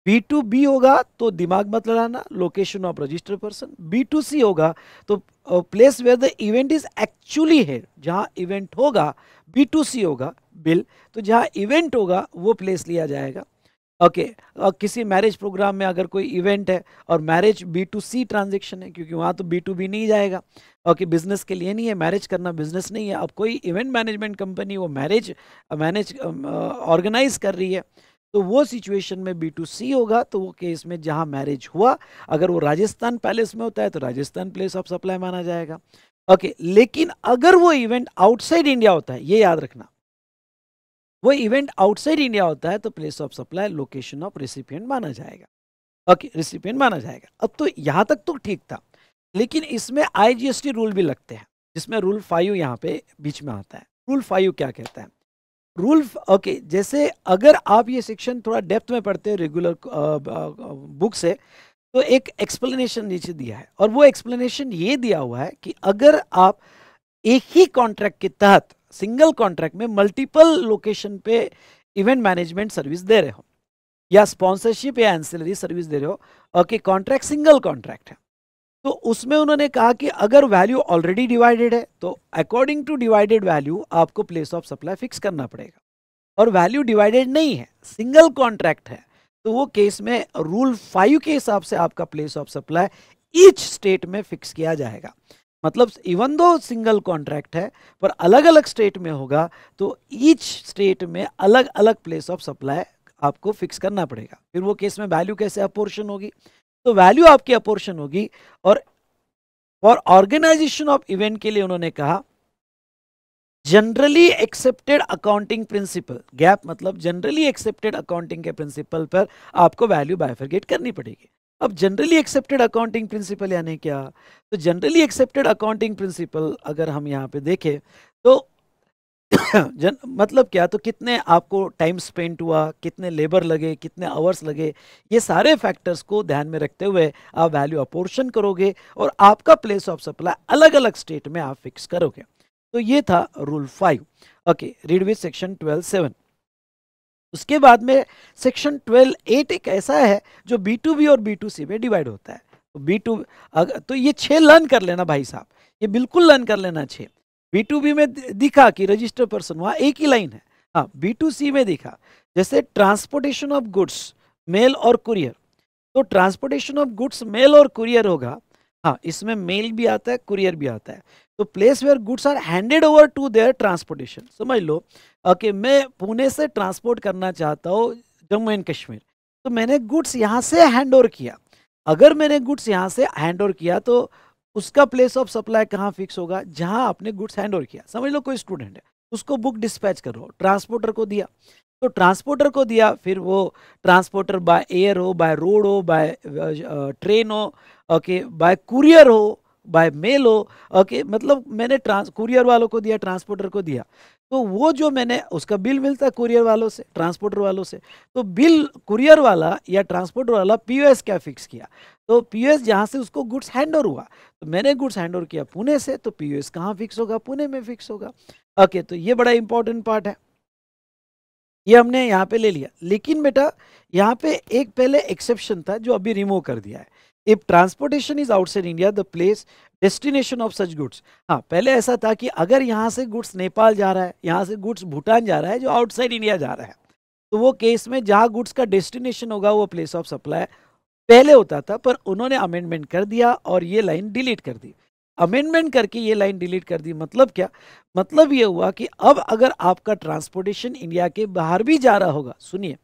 B2B होगा तो दिमाग मत लड़ाना, location of registered person. B2C होगा तो place where the event is actually है, जहां इवेंट होगा। B2C होगा बिल, तो जहां इवेंट होगा वो प्लेस लिया जाएगा। ओके किसी मैरिज प्रोग्राम में अगर कोई इवेंट है और मैरिज B2C ट्रांजेक्शन है क्योंकि वहाँ तो B2B नहीं जाएगा, ओके बिजनेस के लिए नहीं है, मैरिज करना बिजनेस नहीं है। अब कोई इवेंट मैनेजमेंट कंपनी वो मैरिज ऑर्गेनाइज कर रही है तो वो सिचुएशन में B2C होगा, तो वो केस में जहाँ मैरिज हुआ अगर वो राजस्थान पैलेस में होता है तो राजस्थान प्लेस ऑफ सप्लाई माना जाएगा। ओके लेकिन अगर वो इवेंट आउटसाइड इंडिया होता है, ये याद रखना, वो इवेंट आउटसाइड इंडिया होता है तो place of supply location of recipient माना जाएगा। ओके रिसिपिएंट माना जाएगा। अब तो यहां तक तो ठीक था, लेकिन इसमें IGST रूल भी लगते हैं जिसमें रूल 5 यहाँ पे बीच में आता है। रूल 5 क्या कहता है? रूल ओके जैसे अगर आप ये सेक्शन थोड़ा डेप्थ में पढ़ते हैं रेगुलर बुक से तो एक एक्सप्लेनेशन नीचे दिया है, और वो एक्सप्लेनेशन ये दिया हुआ है कि अगर आप एक ही कॉन्ट्रैक्ट के तहत सिंगल कॉन्ट्रैक्ट में मल्टीपल लोकेशन पे इवेंट मैनेजमेंट सर्विस दे रहे हो या स्पॉन्सरशिप या एंसिलरी सर्विस दे रहे हो, ओके कॉन्ट्रैक्ट सिंगल कॉन्ट्रैक्ट है, तो उसमें उन्होंने कहा कि अगर वैल्यू ऑलरेडी डिवाइडेड है तो अकॉर्डिंग टू डिवाइडेड वैल्यू आपको प्लेस ऑफ सप्लाई फिक्स करना पड़ेगा, और वैल्यू डिवाइडेड नहीं है सिंगल कॉन्ट्रैक्ट है तो वो केस में रूल 5 के हिसाब से आपका place of supply each state में फिक्स किया जाएगा। मतलब इवन दो सिंगल कॉन्ट्रैक्ट है पर अलग अलग स्टेट में होगा, तो ईच स्टेट में अलग अलग प्लेस ऑफ सप्लाई आपको फिक्स करना पड़ेगा। फिर वो केस में वैल्यू कैसे अपोर्शन होगी, तो वैल्यू आपकी अपोर्शन होगी। और फॉर ऑर्गेनाइजेशन ऑफ इवेंट के लिए उन्होंने कहा generally accepted accounting principle, gap मतलब जनरली एक्सेप्टेड अकाउंटिंग के प्रिंसिपल पर आपको वैल्यू बाइफरकेट करनी पड़ेगी। अब जनरली एक्सेप्टेड अकाउंटिंग प्रिंसिपल यानी क्या, तो जनरली एक्सेप्टेड अकाउंटिंग प्रिंसिपल अगर हम यहाँ पे देखें तो मतलब क्या, तो कितने आपको टाइम स्पेंड हुआ, कितने लेबर लगे, कितने आवर्स लगे, ये सारे फैक्टर्स को ध्यान में रखते हुए आप वैल्यू अपोर्शन करोगे और आपका प्लेस ऑफ सप्लाई अलग अलग स्टेट में आप फिक्स करोगे। तो ये था rule 5। Okay, read with section 12(7). उसके बाद में सेक्शन 12(8) एक ऐसा है जो B2B और B2C में डिवाइड होता है। तो B2 तो ये 6 लर्न कर लेना भाई साहब, ये बिल्कुल लर्न कर लेना 6। B2B में दिखा कि रजिस्टर पर्सन, वहां एक ही लाइन है। हाँ, B2C में दिखा जैसे ट्रांसपोर्टेशन ऑफ गुड्स मेल और कुरियर, तो ट्रांसपोर्टेशन ऑफ गुड्स मेल और कुरियर होगा। हाँ, इसमें मेल भी आता है, कुरियर भी आता है। तो place where goods are handed over to their transportation, समझ लो ओके, मैं पुणे से ट्रांसपोर्ट करना चाहता हूँ जम्मू एंड कश्मीर, तो मैंने गुड्स यहाँ से हैंड ओवर किया। अगर मैंने गुड्स यहाँ से हैंड ओवर किया तो उसका प्लेस ऑफ सप्लाई कहाँ फिक्स होगा, जहाँ आपने गुड्स हैंड ओवर किया। समझ लो कोई स्टूडेंट है, उसको बुक डिस्पैच करो, ट्रांसपोर्टर को दिया, तो ट्रांसपोर्टर को दिया, फिर वो ट्रांसपोर्टर बाय एयर हो, बाय रोड हो, बाय ट्रेन हो, ओके, बाय कुरियर हो, बाय मेल हो, ओके, मतलब मैंने कुरियर वालों को दिया, ट्रांसपोर्टर को दिया, तो वो जो मैंने उसका बिल मिलता है कुरियर वालों से, ट्रांसपोर्टर वालों से, तो बिल कुरियर वाला या ट्रांसपोर्टर वाला पीओएस क्या फिक्स किया, तो पीओएस जहाँ से उसको गुड्स हैंड ओवर हुआ, तो मैंने गुड्स हैंड ओवर किया पुणे से, तो पीओएस कहाँ फिक्स होगा, पुणे में फिक्स होगा। ओके, तो ये बड़ा इंपॉर्टेंट पार्ट है, ये हमने यहाँ पे ले लिया। लेकिन बेटा यहाँ पे एक पहले एक्सेप्शन था जो अभी रिमूव कर दिया है। If transportation is outside India the place destination of such goods, हाँ पहले ऐसा था कि अगर यहाँ से गुड्स नेपाल जा रहा है, यहाँ से गुड्स भूटान जा रहा है, जो आउटसाइड इंडिया जा रहा है, तो वो केस में जहाँ गुड्स का डेस्टिनेशन होगा वो प्लेस ऑफ सप्लाई पहले होता था, पर उन्होंने अमेंडमेंट कर दिया और ये लाइन डिलीट कर दी। अमेंडमेंट करके ये लाइन डिलीट कर दी, मतलब क्या, मतलब ये हुआ कि अब अगर आपका ट्रांसपोर्टेशन इंडिया के बाहर भी जा रहा होगा, सुनिए,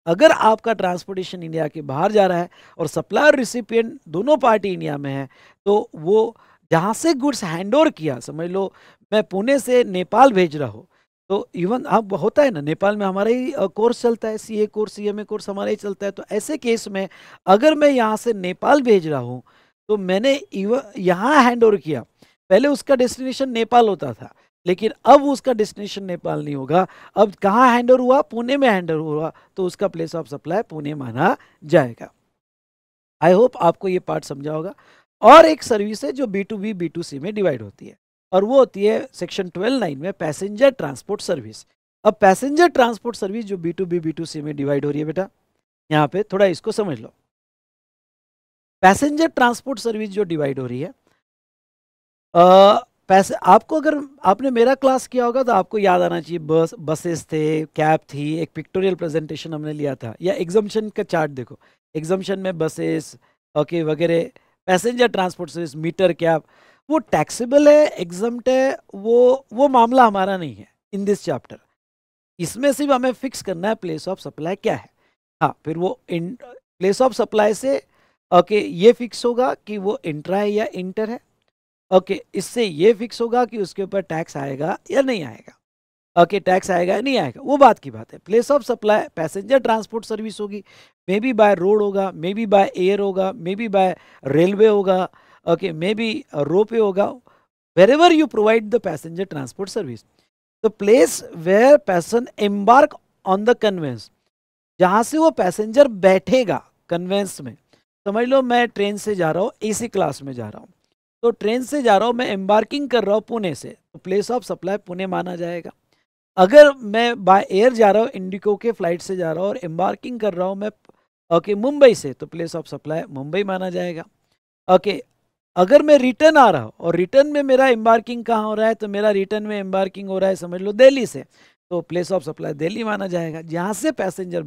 अगर आपका ट्रांसपोर्टेशन इंडिया के बाहर जा रहा है और सप्लाई और रिसिपिएंट दोनों पार्टी इंडिया में है, तो वो जहाँ से गुड्स हैंड ओवर किया, समझ लो मैं पुणे से नेपाल भेज रहा हूँ, तो इवन अब होता है ना, नेपाल में हमारा ही कोर्स चलता है, सीए कोर्स, सीएमए कोर्स हमारा ही चलता है, तो ऐसे केस में अगर मैं यहाँ से नेपाल भेज रहा हूँ, तो मैंने यहाँ हैंड ओवर किया, पहले उसका डेस्टिनेशन नेपाल होता था, लेकिन अब उसका डेस्टिनेशन नेपाल नहीं होगा, अब कहाँ हैंड ओवर हुआ, पुणे में हैंड ओवर हुआ, तो उसका प्लेस ऑफ सप्लाई पुणे माना जाएगा। आई होप आपको ये पार्ट समझा होगा। और एक सर्विस है जो B2B B2C में डिवाइड होती है, और वो होती है सेक्शन 12(9) में पैसेंजर ट्रांसपोर्ट सर्विस। अब पैसेंजर ट्रांसपोर्ट सर्विस जो B2B B2C में डिवाइड हो रही है बेटा, यहाँ पे थोड़ा इसको समझ लो। पैसेंजर ट्रांसपोर्ट सर्विस जो डिवाइड हो रही है, पैसे आपको, अगर आपने मेरा क्लास किया होगा तो आपको याद आना चाहिए, बसेस थे, कैब थी, एक पिक्टोरियल प्रेजेंटेशन हमने लिया था, या एग्जाम्पशन का चार्ट देखो, एग्जाम्पशन में बसेस ओके वगैरह, passenger transport service, meter cab, वो टैक्सेबल है, एग्जम्प्ट है, वो मामला हमारा नहीं है इन दिस चैप्टर। इसमें सिर्फ हमें फिक्स करना है प्लेस ऑफ सप्लाई क्या है। हाँ, फिर वो प्लेस ऑफ सप्लाई से ओके ये फिक्स होगा कि वो इंट्रा है या इंटर है, ओके इससे ये फिक्स होगा कि उसके ऊपर टैक्स आएगा या नहीं आएगा, ओके टैक्स आएगा या नहीं आएगा, वो बात की बात है। Place of supply passenger transport service होगी, मे बी बाय रोड होगा, मे बी बाय एयर होगा, मे बी बाय रेलवे होगा, ओके मे बी रोपवे होगा, wherever you provide the passenger transport service. The place where passenger embark on the conveyance, जहाँ से वो passenger बैठेगा convince में, समझ लो मैं ट्रेन से जा रहा हूँ, AC क्लास में जा रहा हूँ, तो ट्रेन से जा रहा हूँ, मैं एम्बार्किंग कर रहा हूँ पुणे से, तो प्लेस ऑफ सप्लाई पुणे माना जाएगा। अगर मैं बाय एयर जा रहा हूँ, इंडिगो के फ्लाइट से जा रहा हूँ और एम्बार्किंग कर रहा हूँ मैं ओके मुंबई से, तो प्लेस ऑफ सप्लाई मुंबई माना जाएगा। ओके, अगर मैं रिटर्न आ रहा हूँ और रिटर्न में मेरा एम्बार्किंग कहाँ हो रहा है, तो मेरा रिटर्न में एम्बार्किंग हो रहा है समझ लो दिल्ली से, तो प्लेस ऑफ सप्लाई दिल्ली माना जाएगा। जहाँ से पैसेंजर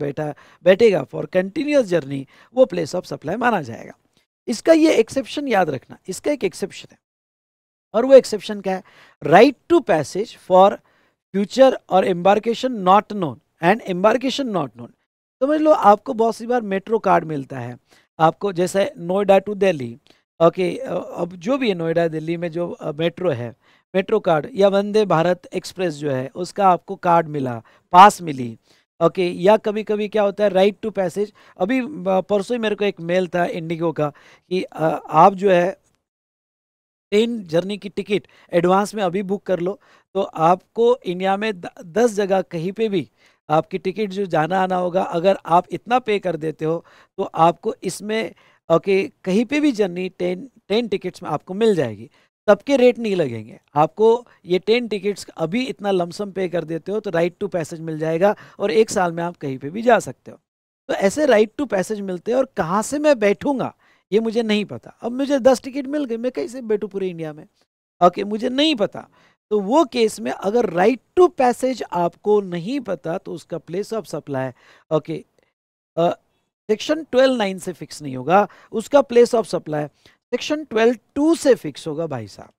बैठेगा फॉर कंटिन्यूअस जर्नी, वो प्लेस ऑफ सप्लाई माना जाएगा। इसका ये एक्सेप्शन याद रखना, इसका एक एक्सेप्शन है, और वो एक्सेप्शन क्या है? Right to passage for future और embarkation not known and embarkation not known. समझ लो आपको बहुत सी बार मेट्रो कार्ड मिलता है आपको, जैसे नोएडा टू दिल्ली, ओके, अब जो भी है नोएडा दिल्ली में जो मेट्रो है, मेट्रो कार्ड या वंदे भारत एक्सप्रेस जो है उसका आपको कार्ड मिला, पास मिली, ओके। या कभी कभी क्या होता है राइट टू पैसेज, अभी परसों ही मेरे को एक मेल था इंडिगो का कि आप जो है ट्रेन जर्नी की टिकट एडवांस में अभी बुक कर लो तो आपको इंडिया में 10 जगह कहीं पे भी आपकी टिकट जो जाना आना होगा, अगर आप इतना पे कर देते हो तो आपको इसमें ओके कहीं पे भी जर्नी 10 टिकट्स में आपको मिल जाएगी। सबके रेट नहीं लगेंगे आपको, ये 10 टिकट्स अभी इतना लमसम पे कर देते हो तो राइट टू पैसेज मिल जाएगा और एक साल में आप कहीं पे भी जा सकते हो। तो ऐसे राइट टू पैसेज मिलते हैं और कहाँ से मैं बैठूंगा ये मुझे नहीं पता। अब मुझे 10 टिकट मिल गई, मैं कैसे बैठूं पूरे इंडिया में, ओके, मुझे नहीं पता। तो वो केस में अगर राइट टू पैसेज आपको नहीं पता तो उसका place of supply, okay, section 12(9) से फिक्स नहीं होगा, उसका प्लेस ऑफ सप्लाई सेक्शन 12(2) से फिक्स होगा। भाई साहब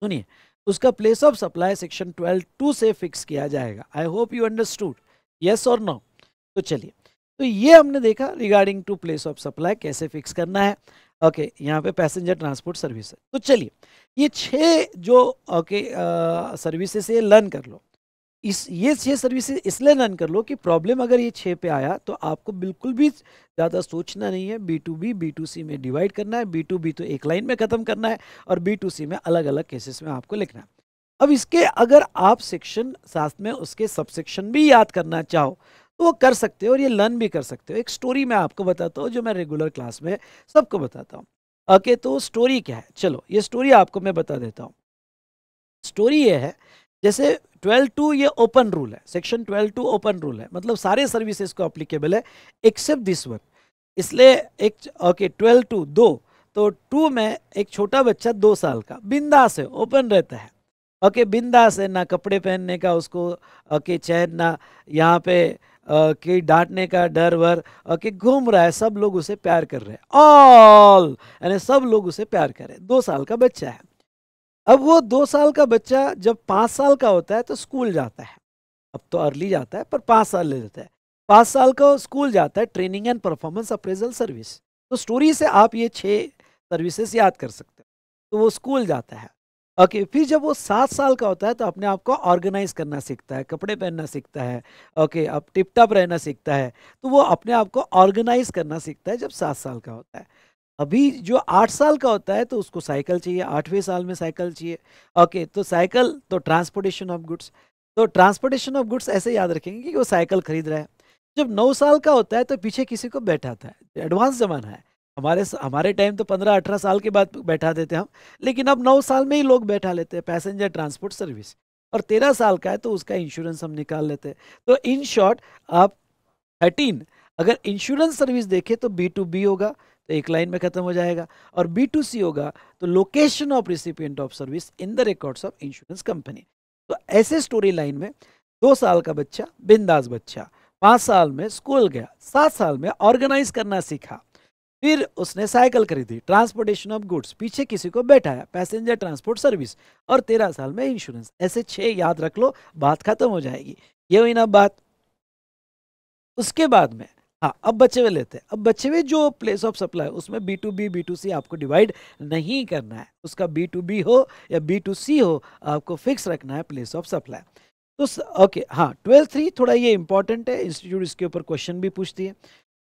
सुनिए, उसका प्लेस ऑफ सप्लाई सेक्शन 12(2) से फिक्स किया जाएगा। I hope you understood, yes और नो। तो चलिए, तो ये हमने देखा regarding to place of supply कैसे फिक्स करना है, ओके। यहाँ पे पैसेंजर ट्रांसपोर्ट सर्विस है। तो चलिए ये 6 जो ओके सर्विसेज ये लर्न कर लो। ये 6 सर्विसेज इसलिए लर्न कर लो कि प्रॉब्लम अगर ये 6 पे आया तो आपको बिल्कुल भी ज़्यादा सोचना नहीं है। B2B B2C में डिवाइड करना है, B2B तो एक लाइन में ख़त्म करना है और B2C में अलग अलग केसेस में आपको लिखना है। अब इसके अगर आप सेक्शन साथ में उसके सबसेक्शन भी याद करना चाहो तो वो कर सकते हो और ये लर्न भी कर सकते हो। एक स्टोरी मैं आपको बताता हूँ जो मैं रेगुलर क्लास में सबको बताता हूँ, ओके। तो स्टोरी क्या है, चलो ये स्टोरी आपको मैं बता देता हूँ। स्टोरी ये है, जैसे 12(2) ये ओपन रूल है, सेक्शन 12(2) ओपन रूल है, मतलब सारे सर्विसेज को अप्लीकेबल है एक्सेप्ट दिस वन। इसलिए एक ओके 12(2) 2, तो 2 में एक छोटा बच्चा 2 साल का बिंदास है, ओपन रहता है, ओके, बिंदास है, ना कपड़े पहनने का उसको ओके चैन, ना यहाँ पे कि डांटने का डर वर, ओके, घूम रहा है, सब लोग उसे प्यार कर रहे हैं, ऑल यानी सब लोग उसे प्यार कर रहे हैं। 2 साल का बच्चा है। अब वो 2 साल का बच्चा जब 5 साल का होता है तो स्कूल जाता है। अब तो अर्ली जाता है पर 5 साल ले लेता है। 5 साल का स्कूल जाता है, training and performance appraisal service. तो स्टोरी से आप ये 6 सर्विसेज याद कर सकते हो। तो वो स्कूल जाता है, ओके। फिर जब वो 7 साल का होता है तो अपने आप को ऑर्गेनाइज करना सीखता है, कपड़े पहनना सीखता है, ओके, अब टिप टॉप रहना सीखता है। तो वो अपने आप को ऑर्गेनाइज करना सीखता है जब 7 साल का होता है। अभी जो 8 साल का होता है तो उसको साइकिल चाहिए, 8वें साल में साइकिल चाहिए, ओके। तो साइकिल तो ट्रांसपोर्टेशन ऑफ गुड्स, तो ट्रांसपोर्टेशन ऑफ गुड्स ऐसे याद रखेंगे कि वो साइकिल खरीद रहा है। जब 9 साल का होता है तो पीछे किसी को बैठाता है। एडवांस जमाना है, हमारे टाइम तो 15-18 साल के बाद बैठा देते हम, लेकिन अब 9 साल में ही लोग बैठा लेते हैं पैसेंजर ट्रांसपोर्ट सर्विस। और 13 साल का है तो उसका इंश्योरेंस हम निकाल लेते हैं। तो इन शॉर्ट आप 13 अगर इंश्योरेंस सर्विस देखें तो B2B होगा तो एक लाइन में खत्म हो जाएगा, और B2C होगा तो location of recipient of service in the records of insurance company. तो ऐसे स्टोरी लाइन में 2 साल का बच्चा बिंदास बच्चा, 5 साल में स्कूल गया, 7 साल में ऑर्गेनाइज करना सीखा, फिर उसने साइकिल खरीदी, ट्रांसपोर्टेशन ऑफ गुड्स, पीछे किसी को बैठाया, पैसेंजर ट्रांसपोर्ट सर्विस, और 13 साल में इंश्योरेंस। ऐसे 6 याद रख लो, बात खत्म हो जाएगी। ये हुई ना बात। उसके बाद में हाँ, अब बचे हुए लेते हैं। अब बचे हुए जो प्लेस ऑफ सप्लाई उसमें B2B B2C आपको डिवाइड नहीं करना है, उसका B2B हो या B2C हो आपको फिक्स रखना है प्लेस ऑफ सप्लाई। तो ओके हाँ, 12(3) थोड़ा ये इंपॉर्टेंट है, इंस्टीट्यूट इसके ऊपर क्वेश्चन भी पूछती है।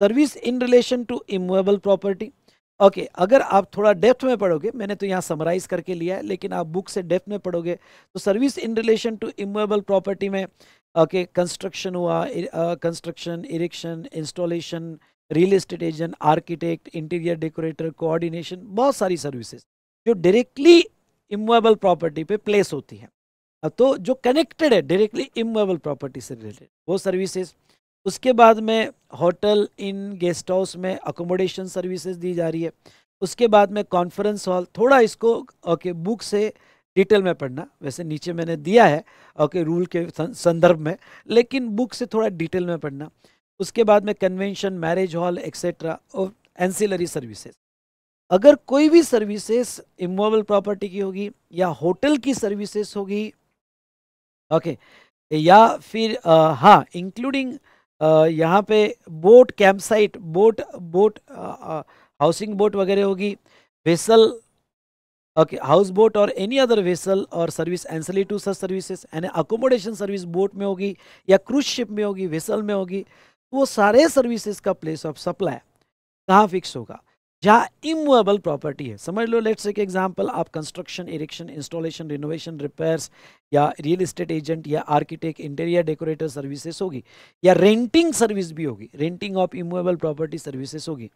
Service in relation to immovable property, okay. अगर आप थोड़ा डेप्थ में पढ़ोगे, मैंने तो यहाँ समराइज करके लिया है, लेकिन आप बुक से डेप्थ में पढ़ोगे तो service in relation to immovable property में ओके कंस्ट्रक्शन हुआ, construction, erection, installation, real estate agent, architect, interior decorator, coordination, बहुत सारी सर्विसेज जो डायरेक्टली इमूवेबल प्रॉपर्टी पे प्लेस होती हैं। तो जो कनेक्टेड है डायरेक्टली इमूवेबल प्रॉपर्टी से रिलेटेड वो सर्विसेज। उसके बाद में होटल इन गेस्ट हाउस में अकोमोडेशन सर्विसेज दी जा रही है। उसके बाद में कॉन्फ्रेंस हॉल, थोड़ा इसको ओके बुक से डिटेल में पढ़ना, वैसे नीचे मैंने दिया है ओके रूल के संदर्भ में, लेकिन बुक से थोड़ा डिटेल में पढ़ना। उसके बाद में कन्वेंशन, मैरिज हॉल एक्सेट्रा और एंसिलरी सर्विसेज। अगर कोई भी सर्विसेज इमूवेबल प्रॉपर्टी की होगी या होटल की सर्विसेज होगी, ओके, या फिर हाँ इंक्लूडिंग यहाँ पे boat camp site, boat boat housing boat वगैरह होगी, वेसल, ओके, हाउस बोट और एनी अदर वेसल और service ancillary to such services, यानी अकोमोडेशन सर्विस बोट में होगी या क्रूज शिप में होगी, वेसल में होगी, वो सारे सर्विसेज का प्लेस ऑफ सप्लाई कहाँ फिक्स होगा? जहाँ इमूवेबल प्रॉपर्टी है। समझ लो, लेट्स टेक एग्जांपल, आप construction, erection, installation, renovation, repairs या रियल एस्टेट एजेंट या आर्किटेक्ट, इंटीरियर डेकोरेटर सर्विसेज होगी, या रेंटिंग सर्विस भी होगी, renting of immovable property services होगी।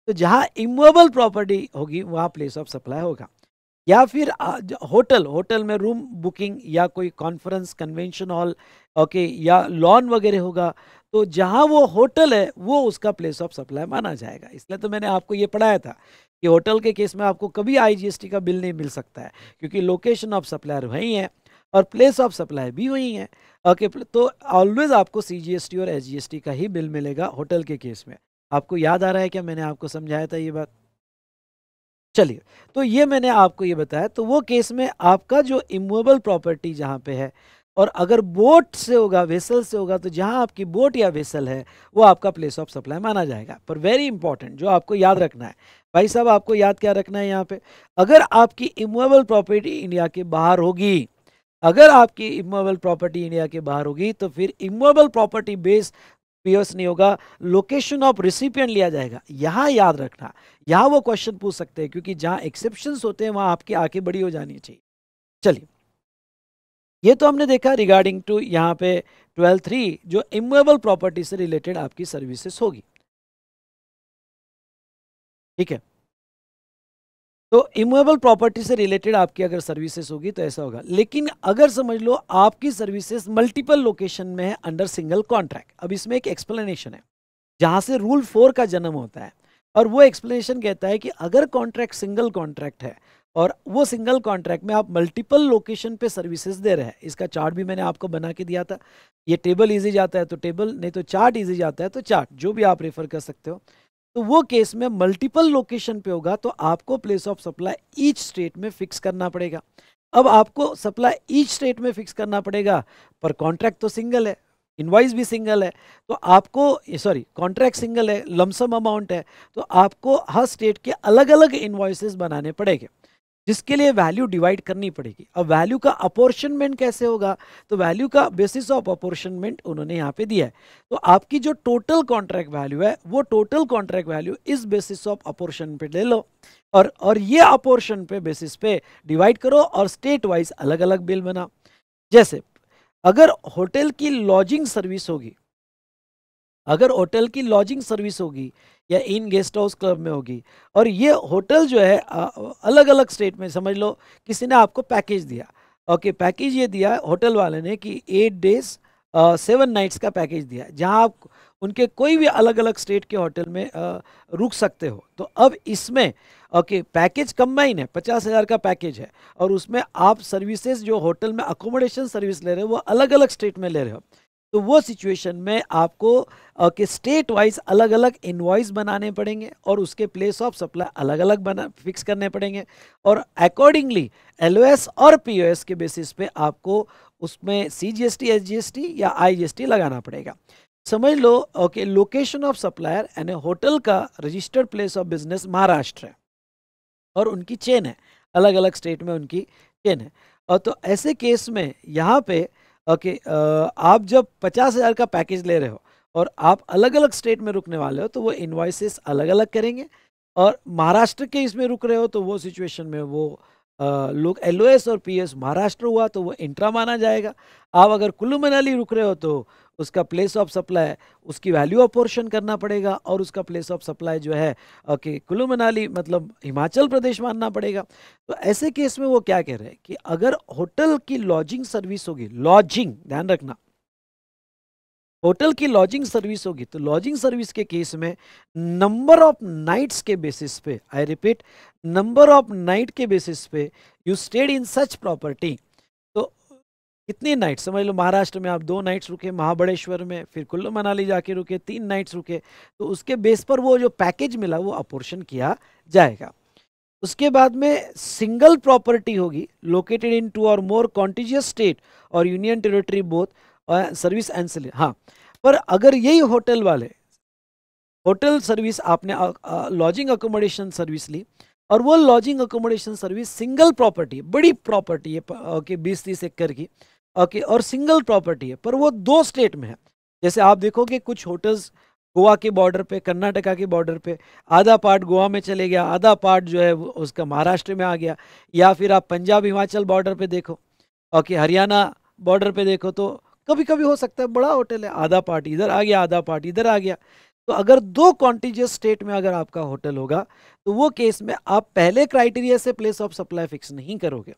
तो जहाँ इमूवेबल प्रॉपर्टी होगी वहाँ प्लेस ऑफ सप्लाई होगा। या फिर होटल, होटल में रूम बुकिंग या कोई कॉन्फ्रेंस, कन्वेंशन हॉल, ओके, या लॉन वगैरह होगा, तो जहां वो होटल है वो उसका प्लेस ऑफ सप्लाई माना जाएगा। इसलिए तो मैंने आपको ये पढ़ाया था कि होटल के केस में आपको कभी आईजीएसटी का बिल नहीं मिल सकता है, क्योंकि लोकेशन ऑफ सप्लायर वही है और प्लेस ऑफ सप्लाई भी वही है। ओके, तो ऑलवेज आपको सीजीएसटी और एसजीएसटी का ही बिल मिलेगा होटल के केस में। आपको याद आ रहा है क्या, मैंने आपको समझाया था ये बात? चलिए, तो ये मैंने आपको ये बताया। तो वो केस में आपका जो इमूवेबल प्रॉपर्टी जहाँ पे है, और अगर बोट से होगा, वेसल से होगा, तो जहाँ आपकी बोट या वेसल है वो आपका प्लेस ऑफ सप्लाई माना जाएगा। पर वेरी इंपॉर्टेंट जो आपको याद रखना है भाई साहब, आपको याद क्या रखना है यहाँ पे, अगर आपकी इमूवेबल प्रॉपर्टी इंडिया के बाहर होगी, अगर आपकी इमूवेबल प्रॉपर्टी इंडिया के बाहर होगी, तो फिर इमूवेबल प्रॉपर्टी बेस पीओएस नहीं होगा, लोकेशन ऑफ रिसिपिएंट लिया जाएगा। यहाँ याद रखना, यहाँ वो क्वेश्चन पूछ सकते हैं, क्योंकि जहाँ एक्सेप्शंस होते हैं वहाँ आपकी आंखें बड़ी हो जानी चाहिए। चलिए, ये तो हमने देखा रिगार्डिंग टू यहाँ पे 12.3 जो इमूवेबल प्रॉपर्टी से रिलेटेड आपकी सर्विसेज होगी। ठीक है, तो इमूवेबल प्रॉपर्टी से रिलेटेड आपकी अगर सर्विसेज होगी तो ऐसा होगा। लेकिन अगर समझ लो आपकी सर्विसेज मल्टीपल लोकेशन में है अंडर सिंगल कॉन्ट्रैक्ट, अब इसमें एक एक्सप्लेनेशन है जहां से रूल 4 का जन्म होता है, और वो एक्सप्लेनेशन कहता है कि अगर कॉन्ट्रैक्ट सिंगल कॉन्ट्रैक्ट है और वो सिंगल कॉन्ट्रैक्ट में आप मल्टीपल लोकेशन पे सर्विसेज दे रहे हैं, इसका चार्ट भी मैंने आपको बना के दिया था। ये टेबल इजी जाता है तो टेबल, नहीं तो चार्ट इजी जाता है तो चार्ट, जो भी आप रेफर कर सकते हो। तो वो केस में मल्टीपल लोकेशन पे होगा तो आपको place of supply each state में फिक्स करना पड़ेगा। अब आपको सप्लाई ईच स्टेट में फिक्स करना पड़ेगा, पर कॉन्ट्रैक्ट तो सिंगल है, इनवॉइस भी सिंगल है, तो आपको, सॉरी, कॉन्ट्रैक्ट सिंगल है, लमसम अमाउंट है, तो आपको हर स्टेट के अलग अलग इनवॉइसेस बनाने पड़ेंगे, जिसके लिए वैल्यू डिवाइड करनी पड़ेगी। अब वैल्यू का अपोर्शनमेंट कैसे होगा, तो वैल्यू का बेसिस ऑफ अपोर्शनमेंट उन्होंने यहाँ पे दिया है। तो आपकी जो टोटल कॉन्ट्रैक्ट वैल्यू है वो टोटल कॉन्ट्रैक्ट वैल्यू इस बेसिस ऑफ अपोर्शन पे ले लो, और ये अपोर्शन पे बेसिस पे डिवाइड करो और स्टेट वाइज अलग अलग बिल बनाओ। जैसे अगर होटल की लॉजिंग सर्विस होगी, अगर होटल की लॉजिंग सर्विस होगी या इन गेस्ट हाउस क्लब में होगी, और ये होटल जो है अलग अलग स्टेट में, समझ लो किसी ने आपको पैकेज दिया, ओके, पैकेज ये दिया होटल वाले ने कि 8 डेज 7 नाइट्स का पैकेज दिया, जहां आप उनके कोई भी अलग अलग स्टेट के होटल में रुक सकते हो। तो अब इसमें ओके, पैकेज कंबाइन है, 50,000 का पैकेज है, और उसमें आप सर्विसेज जो होटल में अकोमोडेशन सर्विस ले रहे हो वो अलग अलग स्टेट में ले रहे हो। तो वो सिचुएशन में आपको कि स्टेट वाइज अलग अलग इनवॉइस बनाने पड़ेंगे और उसके प्लेस ऑफ सप्लाई अलग अलग बना फिक्स करने पड़ेंगे, और अकॉर्डिंगली एलओएस और पीओएस के बेसिस पे आपको उसमें सीजीएसटी, एसजीएसटी या आईजीएसटी लगाना पड़ेगा। समझ लो ओके, लोकेशन ऑफ सप्लायर यानी होटल का registered place of business Maharashtra है और उनकी चेन है, अलग अलग स्टेट में उनकी चेन है। और तो ऐसे केस में यहाँ पे ओके, आप जब 50,000 का पैकेज ले रहे हो और आप अलग अलग स्टेट में रुकने वाले हो, तो वो इन्वाइसेस अलग अलग करेंगे, और महाराष्ट्र के इसमें रुक रहे हो तो वो सिचुएशन में वो लोग एलओएस और पीएस महाराष्ट्र हुआ तो वो इंट्रा माना जाएगा। आप अगर कुल्लू मनाली रुक रहे हो तो उसका प्लेस ऑफ सप्लाई, उसकी वैल्यू अपोर्शन करना पड़ेगा, और उसका प्लेस ऑफ सप्लाई जो है ओके कुल्लू मनाली मतलब हिमाचल प्रदेश मानना पड़ेगा। तो ऐसे केस में वो क्या कह रहे हैं कि अगर होटल की लॉजिंग सर्विस होगी, लॉजिंग ध्यान रखना, होटल की लॉजिंग सर्विस होगी, तो लॉजिंग सर्विस के केस में नंबर ऑफ नाइट्स के बेसिस पे, I repeat, number of night के बेसिस पे you stayed in such property. तो कितनी नाइट, समझ लो महाराष्ट्र में आप 2 नाइट्स रुके, महाबलेश्वर में, फिर कुल्लू मनाली जाके रुके 3 नाइट्स रुके, तो उसके बेस पर वो जो पैकेज मिला वो अपोर्शन किया जाएगा। उसके बाद में सिंगल प्रॉपर्टी होगी लोकेटेड इन 2 और मोर कॉन्टिजियस स्टेट और union territory both service ancillary. हाँ, पर अगर यही होटल वाले होटल सर्विस आपने लॉजिंग अकोमोडेशन सर्विस ली और वो lodging accommodation service single property, बड़ी प्रॉपर्टी है ओके 20-30 एकड़ की ओके, और सिंगल प्रॉपर्टी है पर वो 2 स्टेट में है। जैसे आप देखोगे कुछ होटल्स गोवा के बॉर्डर पे, कर्नाटका के बॉर्डर पे, आधा पार्ट गोवा में चले गया, आधा पार्ट जो है उसका महाराष्ट्र में आ गया, या फिर आप पंजाब हिमाचल बॉर्डर पे देखो ओके, हरियाणा बॉर्डर पे देखो, तो कभी कभी हो सकता है बड़ा होटल है, आधा पार्ट इधर आ गया, आधा पार्ट इधर आ गया। तो अगर 2 कॉन्टिजियस स्टेट में अगर आपका होटल होगा तो वो केस में आप पहले क्राइटेरिया से प्लेस ऑफ सप्लाई फिक्स नहीं करोगे।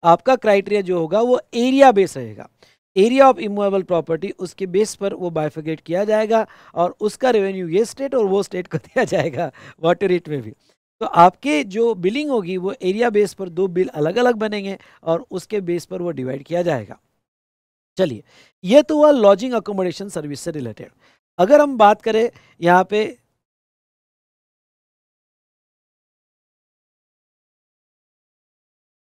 आपका क्राइटेरिया जो होगा वो एरिया बेस रहेगा, एरिया ऑफ इमूवेबल प्रॉपर्टी, उसके बेस पर वो बाइफिकेट किया जाएगा और उसका रेवेन्यू ये स्टेट और वो स्टेट को दिया जाएगा वाटर रेट में भी। तो आपके जो बिलिंग होगी वो एरिया बेस पर 2 बिल अलग अलग बनेंगे और उसके बेस पर वो डिवाइड किया जाएगा। चलिए, ये तो हुआ लॉजिंग अकोमोडेशन सर्विस से रिलेटेड। अगर हम बात करें यहाँ पे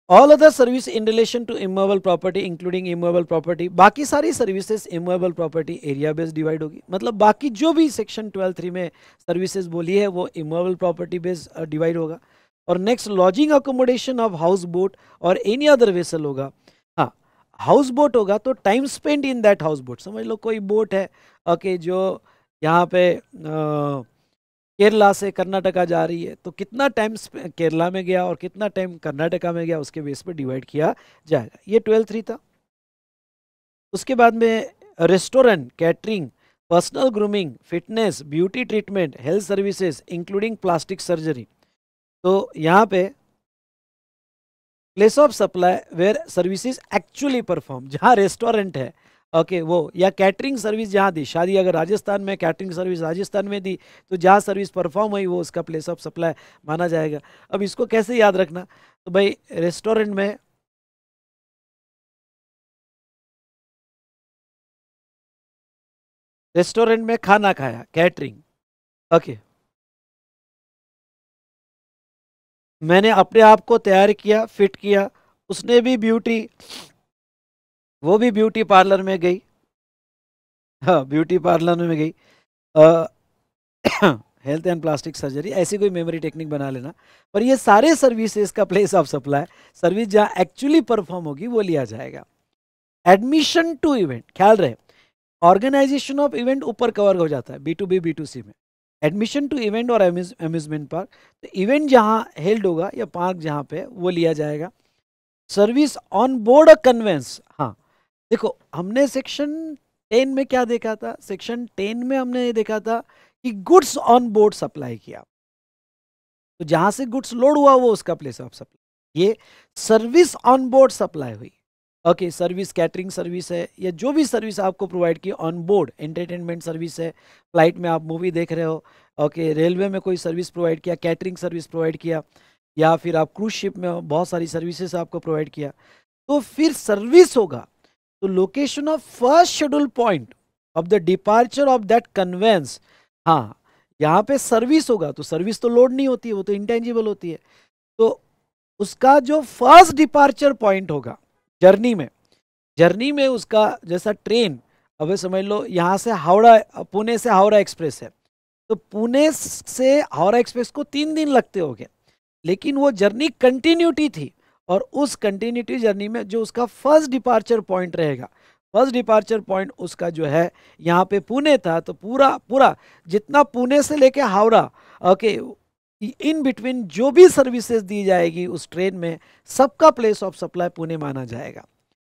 all other service in relation to immovable property including immovable property, बाकी सारी services immovable property area based divide होगी। मतलब बाकी जो भी सेक्शन 12(3) में सर्विसेज बोली है वो इमूवेबल प्रॉपर्टी बेस्ड डिवाइड होगा। और next lodging accommodation of house boat और एनी अदर वेसल होगा। हाँ, हाउस बोट होगा तो time spend in that house boat, समझ लो कोई बोट है ओके जो यहाँ पे केरला से कर्नाटका जा रही है, तो कितना टाइम केरला में गया और कितना टाइम कर्नाटका में गया उसके बेस पर डिवाइड किया जाएगा। ये 12(3) था। उसके बाद में restaurant, catering, personal grooming, fitness, beauty treatment, health services including plastic surgery. तो यहाँ पे place of supply where services actually perform, जहाँ रेस्टोरेंट है ओके वो, या कैटरिंग सर्विस जहाँ दी, शादी अगर राजस्थान में, कैटरिंग सर्विस राजस्थान में दी, तो जहाँ सर्विस परफॉर्म हुई वो उसका प्लेस ऑफ सप्लाई माना जाएगा। अब इसको कैसे याद रखना, तो भाई रेस्टोरेंट में खाना खाया, कैटरिंग ओके, मैंने अपने आप को तैयार किया, फिट किया, उसने भी ब्यूटी, वो भी ब्यूटी पार्लर में गई, हाँ ब्यूटी पार्लर में गई, हेल्थ एंड प्लास्टिक सर्जरी, ऐसी कोई मेमोरी टेक्निक बना लेना। पर ये सारे सर्विसेज का प्लेस ऑफ सप्लाई, सर्विस जहाँ एक्चुअली परफॉर्म होगी वो लिया जाएगा। एडमिशन टू इवेंट, ख्याल रहे ऑर्गेनाइजेशन ऑफ इवेंट ऊपर कवर हो जाता है B2B B2C में। एडमिशन टू इवेंट और अम्यूजमेंट पार्क, तो इवेंट जहाँ हेल्ड होगा या पार्क जहाँ पे वो लिया जाएगा। Service on board a convince, हाँ देखो हमने सेक्शन 10 में क्या देखा था, सेक्शन 10 में हमने ये देखा था कि गुड्स ऑन बोर्ड सप्लाई किया, तो जहां से गुड्स लोड हुआ वो उसका प्लेस ऑफ सप्लाई। ये सर्विस ऑन बोर्ड सप्लाई हुई ओके, सर्विस कैटरिंग सर्विस है या जो भी सर्विस आपको प्रोवाइड की ऑन बोर्ड, एंटरटेनमेंट सर्विस है, फ्लाइट में आप मूवी देख रहे हो ओके, रेलवे में कोई सर्विस प्रोवाइड किया, कैटरिंग सर्विस प्रोवाइड किया, या फिर आप क्रूज शिप में बहुत सारी सर्विसेज आपको प्रोवाइड किया, तो फिर सर्विस होगा तो location of first schedule point of the departure of that conveyance, हाँ यहाँ पे सर्विस होगा तो सर्विस तो लोड नहीं होती है, वो तो इंटेंजिबल होती है, तो उसका जो फर्स्ट डिपार्चर पॉइंट होगा जर्नी में उसका, जैसा ट्रेन, अब समझ लो यहाँ से हावड़ा, पुणे से हावड़ा एक्सप्रेस है, तो पुणे से हावड़ा एक्सप्रेस को 3 दिन लगते होंगे, लेकिन वो जर्नी कंटिन्यूटी थी और उस कंटिन्यूटी जर्नी में जो उसका फर्स्ट डिपार्चर पॉइंट रहेगा, फर्स्ट डिपार्चर पॉइंट उसका जो है यहाँ पे पुणे था, तो पूरा जितना पुणे से लेके हावड़ा ओके इन बिटवीन जो भी सर्विसेज दी जाएगी उस ट्रेन में, सबका प्लेस ऑफ सप्लाई पुणे माना जाएगा।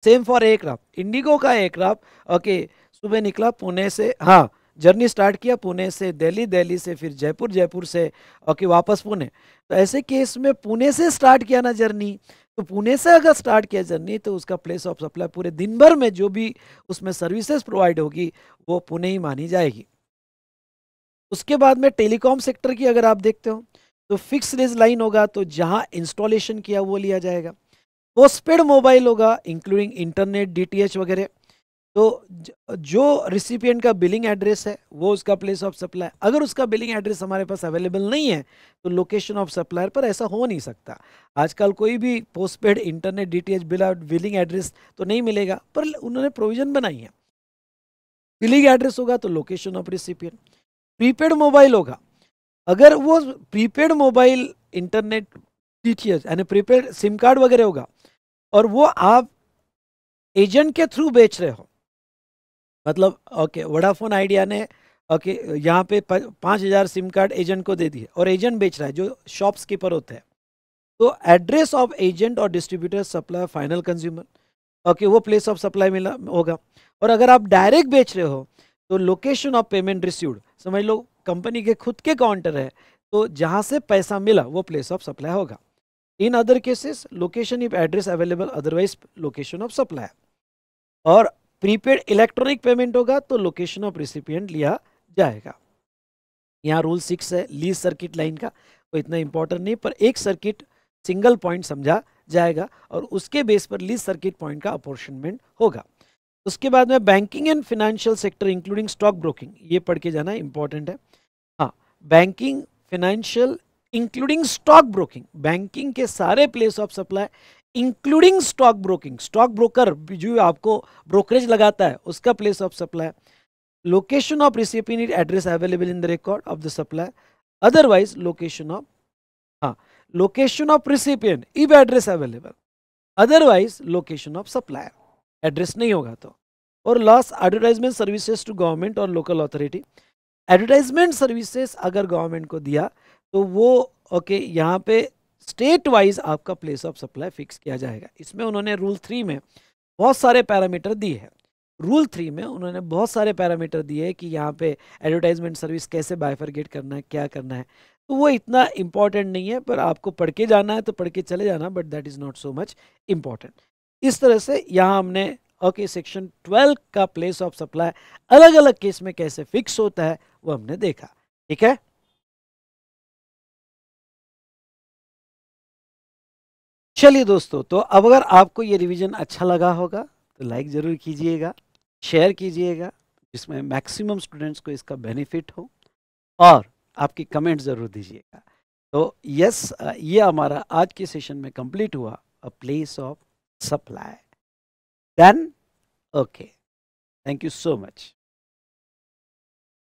सेम फॉर एयरक्राफ्ट, इंडिगो का एयरक्राफ्ट ओके सुबह निकला पुणे से, हाँ जर्नी स्टार्ट किया पुणे से दिल्ली, दिल्ली से फिर जयपुर, जयपुर से ओके वापस पुणे, तो ऐसे केस में पुणे से स्टार्ट किया ना जर्नी, तो पुणे से अगर स्टार्ट किया जर्नी तो उसका प्लेस ऑफ सप्लाई पूरे दिन भर में जो भी उसमें सर्विसेज प्रोवाइड होगी वो पुणे ही मानी जाएगी। उसके बाद में टेलीकॉम सेक्टर की अगर आप देखते हो तो फिक्स रेंज लाइन होगा तो जहां इंस्टॉलेशन किया वो लिया जाएगा। पोस्टपेड मोबाइल होगा इंक्लूडिंग इंटरनेट, DTH वगैरह। तो जो रिसिपिएंट का बिलिंग एड्रेस है वो उसका प्लेस ऑफ सप्लाई। अगर उसका बिलिंग एड्रेस हमारे पास अवेलेबल नहीं है तो लोकेशन ऑफ सप्लायर पर ऐसा हो नहीं सकता। आजकल कोई भी postpaid internet DTH billing address तो नहीं मिलेगा, पर उन्होंने प्रोविजन बनाई है। बिलिंग एड्रेस होगा तो location of recipient. Prepaid mobile होगा, अगर वो प्रीपेड मोबाइल इंटरनेट डीटीएच यानी प्रीपेड सिम कार्ड वगैरह होगा और वो आप एजेंट के थ्रू बेच रहे हो, मतलब ओके वोडाफोन आइडिया ने ओके यहाँ पे 5,000 सिम कार्ड एजेंट को दे दिए और एजेंट बेच रहा है जो शॉप्स कीपर होते हैं, तो एड्रेस ऑफ एजेंट और distributor supply final consumer, okay वो प्लेस ऑफ सप्लाई मिला होगा। और अगर आप डायरेक्ट बेच रहे हो तो लोकेशन ऑफ पेमेंट रिसीव्ड, समझ लो कंपनी के खुद के काउंटर है तो जहां से पैसा मिला वो प्लेस ऑफ सप्लाई होगा। In other cases location if address available otherwise location of supply. और प्रीपेड इलेक्ट्रॉनिक पेमेंट होगा तो लोकेशन ऑफ रिसिपिएंट लिया जाएगा। यहाँ रूल 6 है लीज सर्किट लाइन का, वो इतना इंपॉर्टेंट नहीं, पर एक सर्किट सिंगल पॉइंट समझा जाएगा और उसके बेस पर लीज सर्किट पॉइंट का अपॉर्शनमेंट होगा। उसके बाद में banking and financial sector including stock broking, ये पढ़ के जाना इंपॉर्टेंट है। हाँ, banking financial including stock broking, banking के सारे place of supply including stock broking, stock broker जो आपको ब्रोकरेज लगाता है उसका place of supply. Location of recipient address available in the record of the supply, otherwise location of, हाँ location of recipient if address available, otherwise location of supplier, address नहीं होगा तो। और last advertisement services to government और local authority, advertisement services अगर government को दिया तो वो ओके यहाँ पे स्टेट वाइज आपका प्लेस ऑफ सप्लाई फिक्स किया जाएगा। इसमें उन्होंने रूल 3 में बहुत सारे पैरामीटर दिए हैं। रूल 3 में उन्होंने बहुत सारे पैरामीटर दिए कि यहाँ पे एडवर्टाइजमेंट सर्विस कैसे बाइफरगेट करना है, क्या करना है, तो वो इतना इंपॉर्टेंट नहीं है, पर आपको पढ़ के जाना है तो पढ़ के चले जाना, but that is not so much important. इस तरह से यहाँ हमने ओके सेक्शन 12 का प्लेस ऑफ सप्लाई अलग अलग केस में कैसे फिक्स होता है वो हमने देखा। ठीक है, चलिए दोस्तों, तो अब अगर आपको ये रिवीजन अच्छा लगा होगा तो लाइक ज़रूर कीजिएगा, शेयर कीजिएगा जिसमें मैक्सिमम स्टूडेंट्स को इसका बेनिफिट हो, और आपकी कमेंट ज़रूर दीजिएगा। तो यस, ये हमारा आज के सेशन में कंप्लीट हुआ, a place of supply. Done, okay, thank you so much.